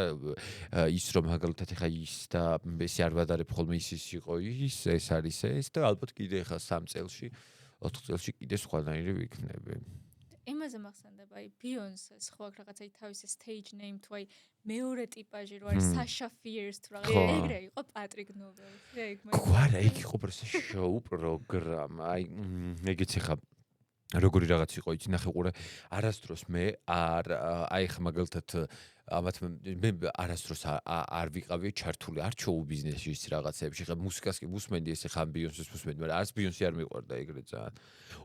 ის რომ მაგალითად ეხა ის და ეს არ ვადარებ ხოლმე ის იყო ის, ეს არის ეს და ალბათ კიდე ეხა 3 წელში, 4 წელში კიდე სხვანაირი ვიქნები. იმაზე მახსენდება, აი ბიონსეს ხო აქვს რაღაცა თავისი stage name თუ აი მეორე ტიპაჟი რო არის Sasha Fierce თუ რაღაცა ეგრე იყო Patrick Novell. გვარა იქ იყო პრესა შოუ პროგრამა, აი ეგეც ეხა როგორი რაღაც იყო იცი ნახე ყურე არასდროს მე აი ხა მაგალითად ამათ მე არასდროს არ ვიყავი ჩართული არ შოუ ბიზნესში ის რაღაცებში ხა მუსიკას კი მუსმენდი ესე ხა ბიონსეს მუსმენდი მაგრამ არც ბიონსი არ მიყვარდა ეგრე ძალიან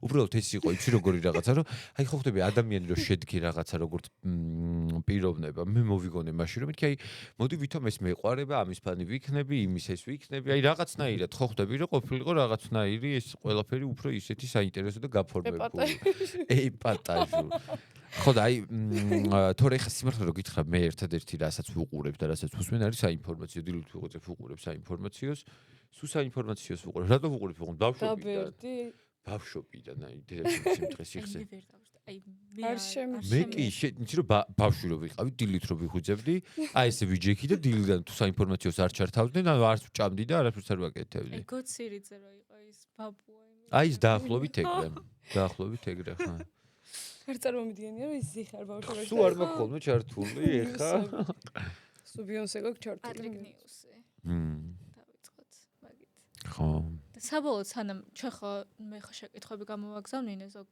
უბრალოდ ეს იყო იცი როგორი რაღაცა რომ აი ხო ხდები ადამიანი რომ შედგე რაღაცა როგორც პიროვნება მე მოვიგონე მაშინ რომ მეთქი აი მოდი ვითომ ეს მეყვარება ამის ფანი ვიქნები იმის ეს ვიქნები აი რაღაცნაირად ხო ხდები რომ ყოფილიყო რაღაცნაირი ეს ყველაფერი უფრო ისეთი საინტერესო და გაფორმებული ეპატაჟო ხო და აი თორე ხა სიმართლე რომ გითხრა მე ერთადერთი რასაც ვუყურებ და რასაც ვუსმენ არის საინფორმაციო დილით ვიღვწებ ვუყურებ საინფორმაციოს სულ საინფორმაციოს ვუყურებ რატო ვუყურებ ვიყო ბავშვობიდან აი დედაჩემს იმ დღეს იხსენ მე კი იცი რომ ბავშვი რო ვიყავი დილით რო ვიხვიძებდი აი ესე ვიჯექი და დილიდან თუ საინფორმაციოს არ ჩართავდნენ ანუ არც ვჭამდი და არაფერს არ ვაკეთებდი აი გოცირიძე რო იყო ის ბაბუა აი ეს დაახლოებით ეგრე ხა არ წარმომიდგენია რომ ის ზიხარ ბავშვობაში სულ არ მაქვს ხოლმე ჩართული ეხა სულ ბიონსე გვაქვს ჩართული პატრიკ ნიუსი დავიწყოთ მაგით ხო და საბოლოოდ სანამ ჩვენ ხო მე ხო შეკითხვები გამოვაგზავნინე ზოგ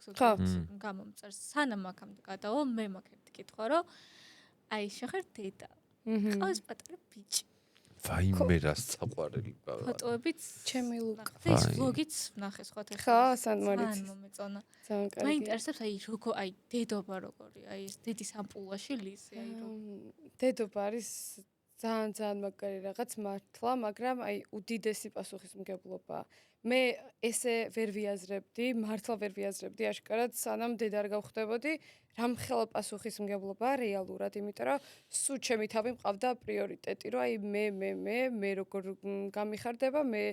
გამომწერს სანამ აქამდე გადავალ მე მაქვს კითხვა რომ აი შეხარ დედა ყავს პატარა ბიჭი ვაიმე რა საყვარელი ბავა ფოტოებიც ჩემი ლუკა ეს ვლოგიც ნახე სხვათა ხო სანმარიც მომეწონა ძალიან კარგი მაინტერესებს აი როგორ აი დედობა როგორი აი ეს დედის ამპულაში ლიზი აი რომ დედობა არის ძალიან მაგარი რაღაც მართლა მაგრამ აი უდიდესი პასუხისმგებლობა მე ესე ვერ ვიაზრებდი მართლა ვერ ვიაზრებდი აშკარად სანამ დედა არ გავხდებოდი რამხელა პასუხისმგებლობა რეალურად იმიტომ რომ სულ ჩემი თავი მყავდა პრიორიტეტი რომ აი მე როგორ გამიხარდება მე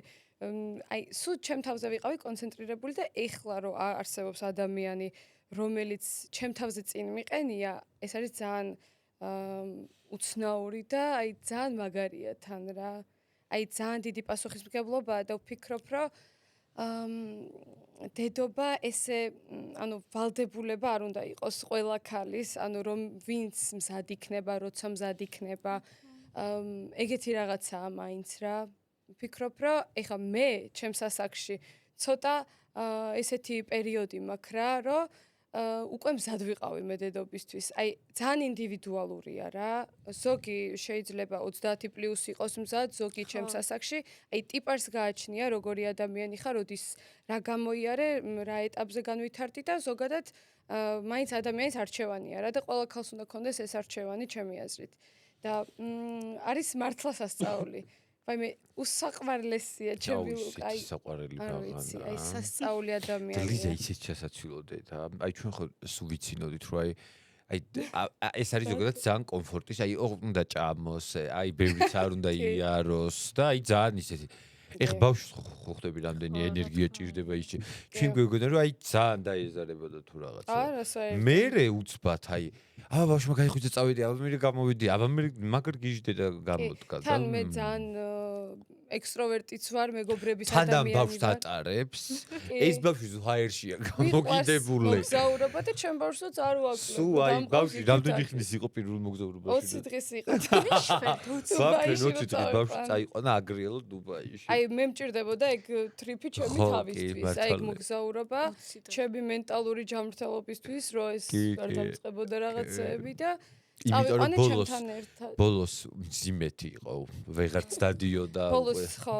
აი სულ ჩემ თავზე ვიყავი კონცენტრირებული და ეხლა რომ არსებობს ადამიანი რომელიც ჩემ თავზე წინ მიყენია ეს არის ძალიან უცნაური და აი ძალიან მაგარია თან რა აი ძალიან დიდი პასუხისმგებლობაა და ვფიქრობ რომ დედობა ესე ანუ ვალდებულება არ უნდა იყოს ყველა ქალის ანუ რომ ვინც მზად იქნება როცა მზად იქნება ეგეთი რაღაცაა მაინც რა ვფიქრობ რომ ეხა მე ჩემს ასაკში ცოტა ესეთი პერიოდი მაქვს რა რომ უკვე მზად ვიყავი მე დედობისთვის. აი ძალიან ინდივიდუალურია რა. ზოგი შეიძლება 30+ იყოს მზად, ზოგი ჩემს ასაკში. აი ტიპარს გააჩნია როგორი ადამიანი ხარ, როდის რა გამოიარე, რა ეტაპზე განვითარდი და ზოგადად მაინც ადამიანის არჩევანია რა და ყველა ქალს უნდა კონდეს ეს არჩევანი ჩემი აზრით. და არის მართლა სასწაული. ვაიმე, უსაყვარლესია ჩემი ლუკა. აი, საყვარელი ვიცი, აი სასწაული ადამიანია. ლიზა ისეთ ჩასაცილოდე და აი ჩვენ ხო სულ ვიცინოდით რომ აი ეს არის ზოგადად ძალიან კომფორტის, აი უნდა ჭამოს, აი ბევრიც არ უნდა იაროს და აი ძალიან ისეთი ეხ ბავშვს ხო ხდები რამდენი ენერგია ჭირდება ის ჩვენ გვეგონა რომ აი ძალიან დაეზარებოდა თუ რაღაცა არა საერთოდ მერე უცბად აი აბა ბავშვმა გაიხუძა წავედი აბა მე გამოვიდი აბა მე მაგარ გიჟდე და გამოდგა და თან მე ძალიან ექსტროვერტიც ვარ მეგობრების ადამიანი ადამიანი თან ბავშვს ატარებს ეს ბავშვი ზუჰაერშია გამოგიებული მოგზაურობა და ჩემ ბავშვსაც არ ვაკლებ სუ აი ბავშვი რამდენი ხნის იყო პირველ მოგზაურობაში 20 დღეს იყო საფრენ 20 დღის ბავშვი წაიყვანა აგრიელო დუბაიში აი მე მჭირდებოდა ეგ ტრიპი ჩემი თავისთვის აი ეგ მოგზაურობა ჩემი მენტალური ჯანმრთელობისთვის რომ ეს არ დამწყებოდა რაღაცეები და იმიტომ რომ ბოლოს მძიმეთი იყო ვეღარც დადიოდა ბოლოს ხო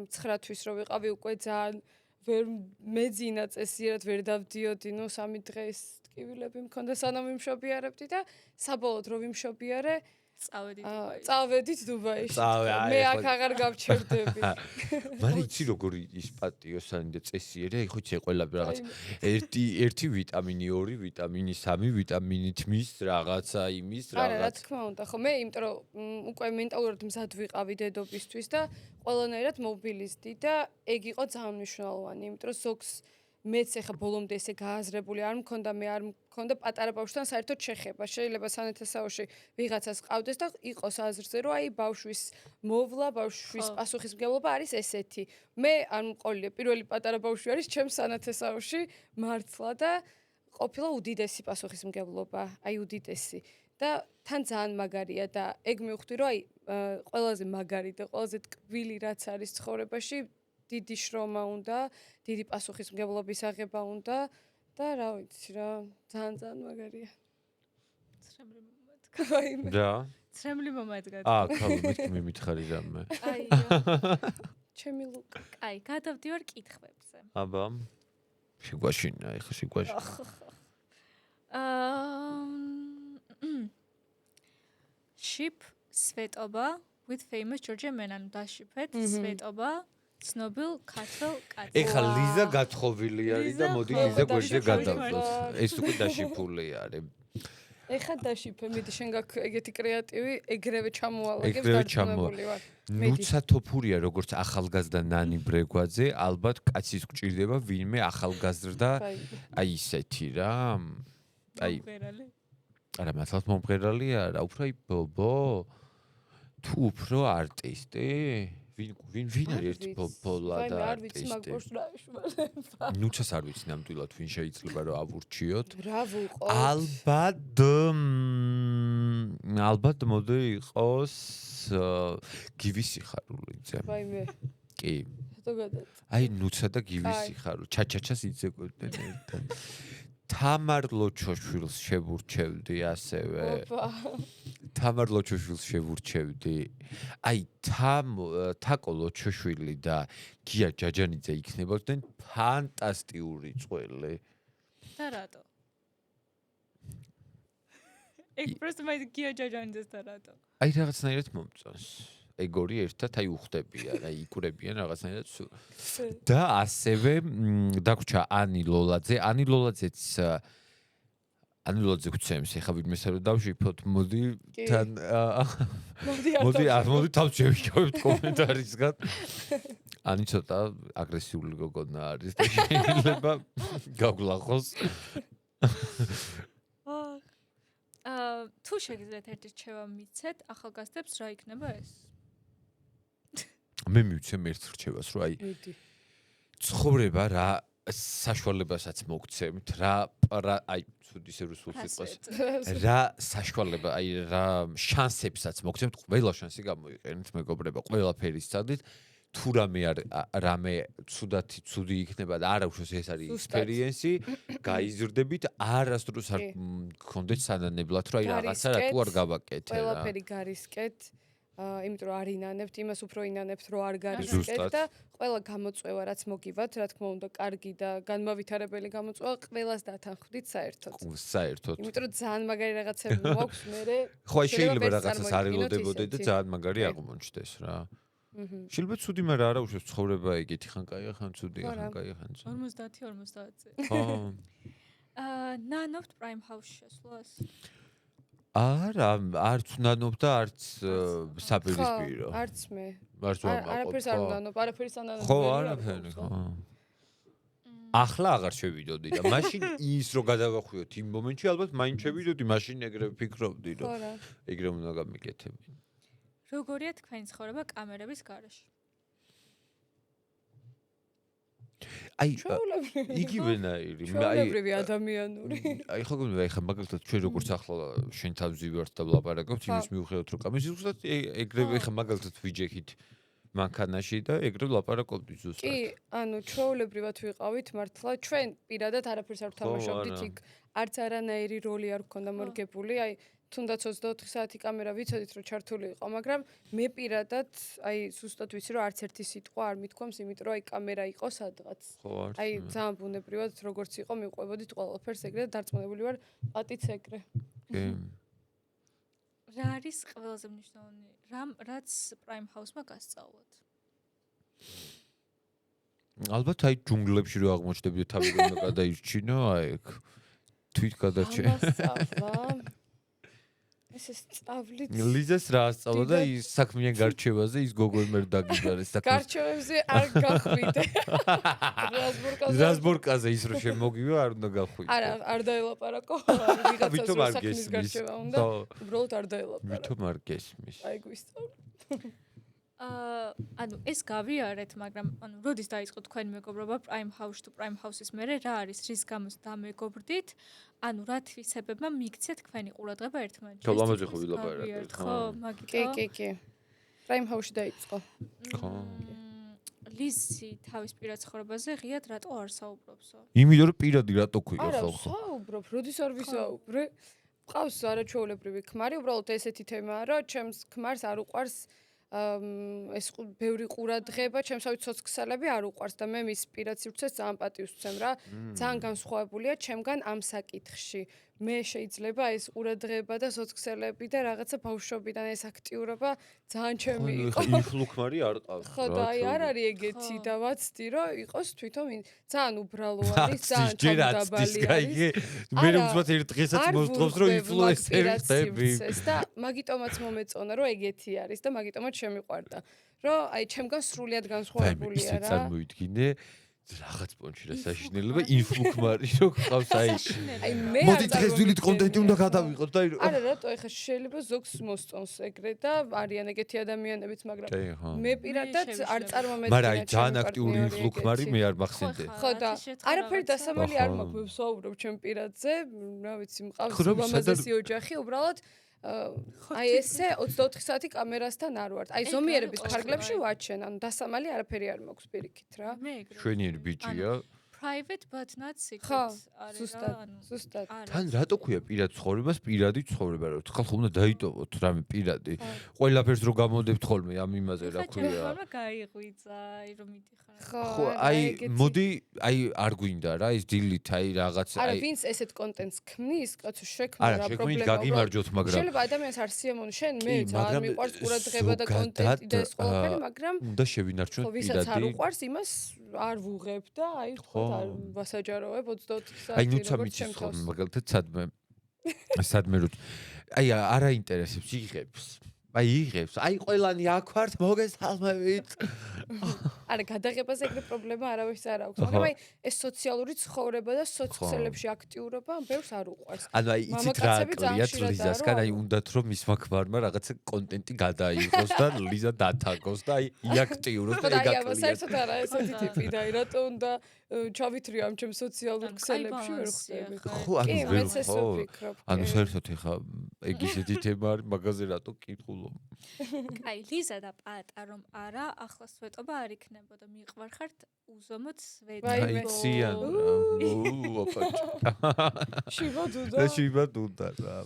9 თვის რო ვიყავი უკვე ძალიან ვერ მეძინა წესიერად ვერ დავდიოდი ნუ 3 დღეს ტკივილები მქონდა სანამ ვიმშობიარებდი და საბოლოოდ რო ვიმშობიარე წავედით დუბაიში მე აქ აღარ გავჩერდები მაგრამ იცი როგორი ის პატიოსანი და წესიერი აი ხო იცი ყველა რაღაც ერთი ვიტამინი 2 ვიტამინი 3 ვიტამინი თმის რაღაცა იმის რაღაც არა რა თქმა უნდა ხო მე იმიტომ რომ უკვე მენტალურად მზად ვიყავი დედობისთვის და ყველანაირად მობილიზდი და ეგ იყო ძალიან მნიშვნელოვანი იმიტომ რომ ზოგს მეც ახლა ბოლომდე ესე გააზრებული არ მქონდა მე არ მქონდა პატარა ბავშვთან საერთოდ შეხება შეიძლება სანათესაოში ვიღაცას ყავდეს და იყოს აზრზე რომ აი ბავშვის მოვლა ბავშვის პასუხისმგებლობა არის ესეთი მე არ მყოლია პირველი პატარა ბავშვი არის ჩემს სანათესაოში მართლა და ყოფილა უდიდესი პასუხისმგებლობა აი უდიდესი და თან ძალიან მაგარია და ეგ მივხვდი რომ აი ყველაზე მაგარი და ყველაზე ტკბილი რაც არის ცხოვრებაში დიდი შრომა უნდა, დიდი პასუხისმგებლობის აღება უნდა და რა ვიცი რა, ძალიან მაგარია. ცრემლი მომადგა. რა? ცრემლი მომადგა. ქალო მეთქი მე მითხარი რამე. აიო. ჩემი ლუკა. აი, გადავდივარ კითხვებზე. აბა. შეგვაშინა, ეხლა შეგვაშინა. Ship სვეტობა with famous Georgia man ანუ დაშიფეთ სვეტობა ცნობილ ქართველ კაცს. ეხლა ლიზა გათხოვილი არის და მოდი ლიზა გვერდზე გადავდოთ. ეს უკვე დაშიფული არის. ეხლა დაშიფე, მიდი შენ გაქვს ეგეთი კრეატივი, ეგრევე ჩამოალაგებს დარწმუნებული ვარ. ნუცა თოფურია როგორც ახალგაზრდა ნანი ბრეგვაძე, ალბათ კაცის გვჭირდება ვინმე ახალგაზრდა აი ისეთი რა. აი არა მართლაც მომღერალი არა, უფრო აი ბობო თუ უფრო არტისტი ვინ არის ერთი ბობოლა და არ ვიცი მაგ ბოშ რა ეშმარება ნუცას არ ვიცი ნამდვილად ვინ შეიძლება რომ ავურჩიოთ რა ვუყო ალბათ მოდი იყოს გივისი ხარულიძე ვაიმე კი ზოგადად აი ნუცა და გივისი ხარო ჩაჩაჩას იძებოდნენ ერთად თამარ ლოჩოშვილს შევურჩევდი ასევე თამარ ლოჩოშვილს შევურჩევდი აი თაკო ლოჩოშვილი და გია ჯაჯანიძე იქნებოდნენ ფანტასტიკური წველი და რატო ეგ პროსტო მაი გია ჯაჯანიძეს და რატო აი რაღაცნაირად მომწონს ეგორი ერთად აი უხდებიან, აი იკურებიან რაღაცნაირად და ასევე დაგვრჩა ანი ლოლაძეც გვცემს, ეხლა ვინმე საერთოდ დავშიფოთ, მოდი თან მოდი თავს შევიკავებთ კომენტარისგან. ანი ცოტა აგრესიული გოგონა არის და შეიძლება გაგვლახოს. თუ შეგიძლიათ ერთი რჩევა მიცეთ, ახალგაზრდებს რა იქნება ეს? მე მივცემ ერთ რჩევას, რომ აი ცხოვრება რა საშუალებასაც მოგცემთ, რა აი ცუდი რუსულ სიტყვას. რა საშუალება, აი რა შანსებსაც მოგცემთ, ყველა შანსი გამოიყენეთ, მეგობრებო, ყველაფერი სცადით. თუ რამე ცუდი იქნება და არა უშუალოდ ეს არის ექსპერიენსი, გაიზრდებით, არასდროს არ გქონდეთ სანანებლად, რომ აი რაღაცა რატო არ გავაკეთე რა. ყველაფერი გარისკეთ. იმიტომ რომ არ ინანებთ, იმას უფრო ინანებთ, რომ არ გარისკეთ და ყველა გამოწვევა, რაც მოგივათ, რა თქმა უნდა, კარგი და განმავითარებელი გამოწვევა, ყველას დათანხმდით საერთოდ. საერთოდ. იმიტომ რომ ძალიან მაგარი რაღაცები მოაქვს, მე ხო, აი შეიძლება რაღაცას არ ელოდებოდე და ძალიან მაგარი აღმოჩნდეს რა. შეიძლება ცუდი მაგრამ არა უშავს ცხოვრება ეგეთი ხან კაია ხან ცუდია ხან კაია ხან ცუდი. 50-50. ხო. ნანობთ Prime House-ში შესვლას? არა, არც ნანობ და არც საპირისპირო. არც მე. არც ვამაყობ. არაფერს არ ვნანობ, არაფერს არ ნანობ. ხო, არაფერი, ხო. ახლა აღარ შევიდოდი და მაშინ ის რო გადავახვიოთ იმ მომენტში ალბათ მაინც შევიდოდი, მაშინ ეგრე ვფიქრობდი, რომ ეგრე უნდა გამიკეთებინა. როგორია თქვენი ცხოვრება კამერების გარეშე? აი, იგივენაირი, ჩვეულებრივი ადამიანური. აი, ხო გქონდა, აი ხა მაგალითად ჩვენ როგორც ახლა შენ თავზე ვართ და ვლაპარაკობთ, იმის მიუხედავად რომ კამერას ზუსტად ეგრევე ხა მაგალითად ვიჯექით მანქანაში და ეგრე ვლაპარაკობთ ზუსტად. კი, ანუ ჩვეულებრივად ვიყავით მართლა, ჩვენ პირადად არაფერს არ ვთამაშობდით იქ, არც არანაირი როლი არ გქონდა მორგებული, აი თუნდაც 24 საათი კამერა ვიცოდით რომ ჩართული იყო, მაგრამ მე პირადად აი ზუსტად ვიცი რომ არც ერთი სიტყვა არ მithქვამს, იმიტომ რომ აი კამერა იყო სადღაც. აი ძალიან ბუნებრივად როგორც იყო მივყვებოდით ყველაფერს ეგრე და დარწმუნებული ვარ პატიც ეგრე. კი. რა არის ყველაზე მნიშვნელოვანი რამ რაც Prime House-მა გასწავლოთ? ალბათ აი ჯუნგლებში რო აღმოჩნდებიო თავი რომ გადაირჩინო, აი ეგ თვით გადარჩენ. ეს სწავლით ლიზას რა ასწავლა და ის საქმიან გარჩევაზე ის გოგო იმერ დაგიბარეს და გარჩევებზე არ გახვიდე. რაზბორკაზე ის რო შემოგივა არ უნდა გახვიდე. არა, არ დაელაპარაკო. ვიღაცას საქმის გარჩევა უნდა. უბრალოდ არ დაელაპარაკო. ვითომ არ გესმის. აი გვისწავლე. ანუ ეს გავიარეთ, მაგრამ ანუ როდის დაიწყო თქვენი მეგობრობა Prime House თუ Prime House-ის მერე რა არის, რის გამოც დამეგობრდით? ანუ რა თვისებებმა მიქცეთ თქვენი ყურადღება ერთმანეთში? ხო, ამაზე ხო ვილაპარაკეთ, ხო, მაგითო. კი. Prime House-ში დაიწყო. ხო. ლიზი თავის პირად ცხოვრებაზე ღიად რატო არ საუბრობსო? იმიტომ რომ პირადი რატო ქვია არა, ხალხო? საუბრობ, როდის არ ვისაუბრე? ყავს არაჩვეულებრივი ქმარი, უბრალოდ ესეთი თემაა, რომ ჩემს ქმარს არ უყვარს ეს ბევრი ყურადღება, ჩემსავით ცოცხლსალები არ უყვარს და მე მის პირად სივრცეს ძალიან პატივს ვცემ რა. ძალიან განსხვავებულია ჩემგან ამ საკითხში. მე შეიძლება ეს ყურადღება და ცოცხლსალები და რაღაცა ბავშვობიდან ეს აქტიურობა ძალიან ჩემი იყო. ინფლუქმარი არ ყავს. ხო და აი არ არის ეგეთი და ვაცდი რომ იყოს თვითონ ძალიან უბრალო არის, ძალიან თავდაბალი არის. მე უბრალოდ ერთ დღესაც მოსდღობს რომ ინფლუენსერი ხდები. და მაგიტომაც მომეწონა რომ ეგეთი არის და მაგიტომაც შემიყვარდა. რომ აი ჩემგან სრულიად განსხვავებულია რა. წარმოვიდგინე რაღაც პონჩი რა საშინელება ინფლუქმარი რო ყავს აი მე მოდი დღეს დილით კონტენტი უნდა გადავიღოთ და არა რატო ეხა შეიძლება ზოგს მოსწონს ეგრე და არიან ეგეთი ადამიანებიც მაგრამ მე პირადად არ წარმომედგინა მაგრამ აი ძალიან აქტიური ინფლუქმარი მე არ მახსენდე ხო და არაფერი დასამალი არ მაქვს მე ვსაუბრობ ჩემ პირადზე რა ვიცი მყავს მამაზესი ოჯახი უბრალოდ აი ესე 24 საათი კამერასთან არ ვარ. აი ზომიერების ფარგლებში ვაჩენ, ანუ დასამალი არაფერი არ მაქვს პირიქით რა. შვენიერი ბიჭია. Private but not secret. ზუსტად. თან რატო ქვია პირად ცხოვრებას პირადი ცხოვრება რა. ხალხო უნდა დაიტოვოთ რამე პირადი. ყველაფერს რო გამოდებთ ხოლმე ამ იმაზე რა ქვია. ხომ გაიღვიძა, რომ მიდიხარ. ხო, აი მოდი, აი არ გვინდა რა ის დილით აი რაღაც აი. არა, ვინც ესეთ კონტენტს ქმნის, კაცო შექმნა რა პრობლემაა. არა, შექმნით გაგიმარჯოთ, მაგრამ შეიძლება ადამიანს არ სიამოვნო, შენ მე ძალიან მიყვარს ყურადღება და კონტენტი და ეს ყველაფერი, მაგრამ უნდა შევინარჩუნოთ პირადი. ვისაც არ უყვარს, იმას არ ვუღებ და აი ხო არ ვასაჯაროებ 24 საათი. აი ნუცა მიცის ხოლმე მაგალითად სადმე რო აი არ აინტერესებს იღებს. აი იღებს. აი ყველანი აქ ვართ მოგესალმებით. არა გადაღებაზე ეგრე პრობლემა არავის არ აქვს. მაგრამ აი ეს სოციალური ცხოვრება და სოციალებში აქტიურობა ბევრს არ უყვარს. ანუ აი იცით რა აკლია ლიზასგან აი უნდათ რომ მის მაქმარმა რაღაცა კონტენტი გადაიღოს და ლიზა დათაგოს და აი იაქტიუროს და ეგ აკლია. აი საერთოდ არა ესეთი ტიპი და აი რატო უნდა ჩავითრიო ამ ჩემ სოციალურ ქსელებში ვერ ხვდები. ხო ანუ ვერ ხო. ანუ საერთოდ ეხა ეგ ისეთი თემა არის მაგაზე რატო კითხულობ. აი ლიზა და პატა რომ არა ახლა სვეტობა არ იქნებოდა მიყვარხართ უზომოდ სვეტობა აი ციან ოპაჭ შიბადუდა რა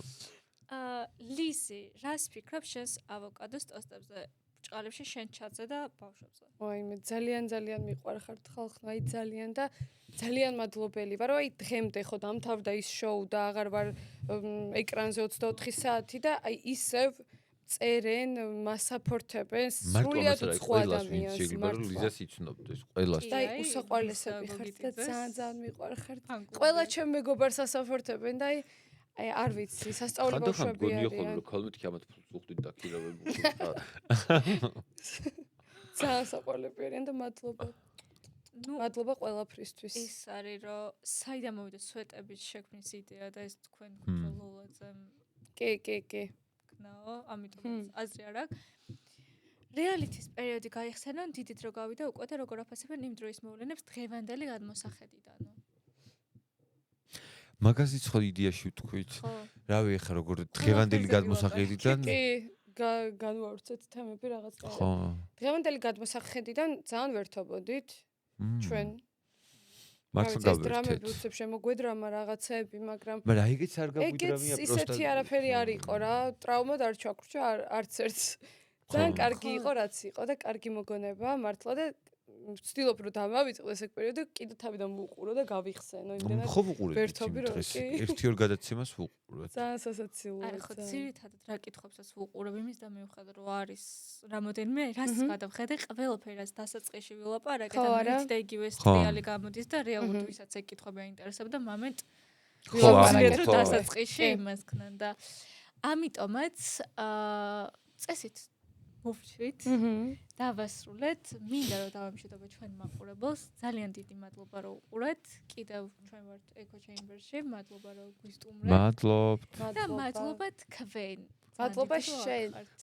ლიზი, რას ფიქრობ შენს ავოკადოს ტოსტებზე? ბრჭყალებში შენ ჩაძე და ბავშვებზე. ვაიმე, ძალიან მიყვარხართ ხალხმა, აი ძალიან და ძალიან მადლობელი ვარ, აი დღემდე ხო დამთავრდა ის შოუ და აღარ ვარ ეკრანზე 24 საათი და აი ისევ წერენ, მასაპორტებენ სრულიად უცხო ადამიანს მართლა. ლიზას იცნობდეს ყველას. და აი უსაყვარლესები ხართ და ძალიან მიყვარხართ. ყველა ჩემ მეგობარს ასაფორტებენ და აი არ ვიცი, სასწაული ბავშვები არიან. რომ ხოლმე თქვი ამათ ფულს უხდით და ქირავები. ძალიან საყვარლები არიან და მადლობა. მადლობა ყველაფრისთვის. ის არის რომ საიდან მოვიდა სვეტების შექმნის იდეა და ეს თქვენ გულოლოძე კი. გნაო, ამიტომ აზრი არ აქვს. რეალიტის პერიოდი გაიხსენონ, დიდით რო გავიდა უკვე და როგორ აფასებენ იმ დროის მოვლენებს დღევანდელი გადმოსახედიდანო. მაგაზიც ხო იდეაში ვთქვით. რავი, ახლა როგორ დღევანდელი გადმოსახედიდან კი, განვავრცეთ თემები რაღაც და. ხო. დღევანდელი გადმოსახედიდან ძალიან ვერთობოდით ჩვენ. მართლა გავერთეთ. დრამები უცებ შემოგვედრამა რაღაცეები, მაგრამ მაგრამ აიგეც არ გაგვიდრამია ეგეც ისეთი არაფერი არ იყო რა, ტრავმად არ ჩაქრჩა არც ერთს. ძალიან კარგი იყო რაც იყო და კარგი მოგონება მართლა და ვცდილობ რომ დამავიწყო ეს პერიოდი კიდე თავიდან ვუყურო და გავიხსენო იმდენად. ხო ვუყურეთ ვერთობი რომ კი. ერთი-ორ გადაცემას ვუყურეთ. ძალიან სასაცილოა. არა ხო, ძირითადად რა კითხვებსაც ვუყურებ იმის და მივხვდი რომ არის რამოდენიმე რას გადავხედე ყველაფერი რაც დასაწყისში ვილაპარაკე და მეც და იგივე რეალი გამოდის და რეალურად ვისაც ეკითხება ინტერესებდა მომენტ ვილაპარაკეთ დასაწყისში იმას ქნან და ამიტომაც წესით მოვჩვით დავასრულეთ მინდა რომ დავამშვიდობო ჩვენ მაყურებელს ძალიან დიდი მადლობა რომ უყურეთ კიდევ ჩვენ ვართ Echo Chamber-ში მადლობა რომ გვისტუმრეთ მადლობთ და მადლობა თქვენ მადლობა შენ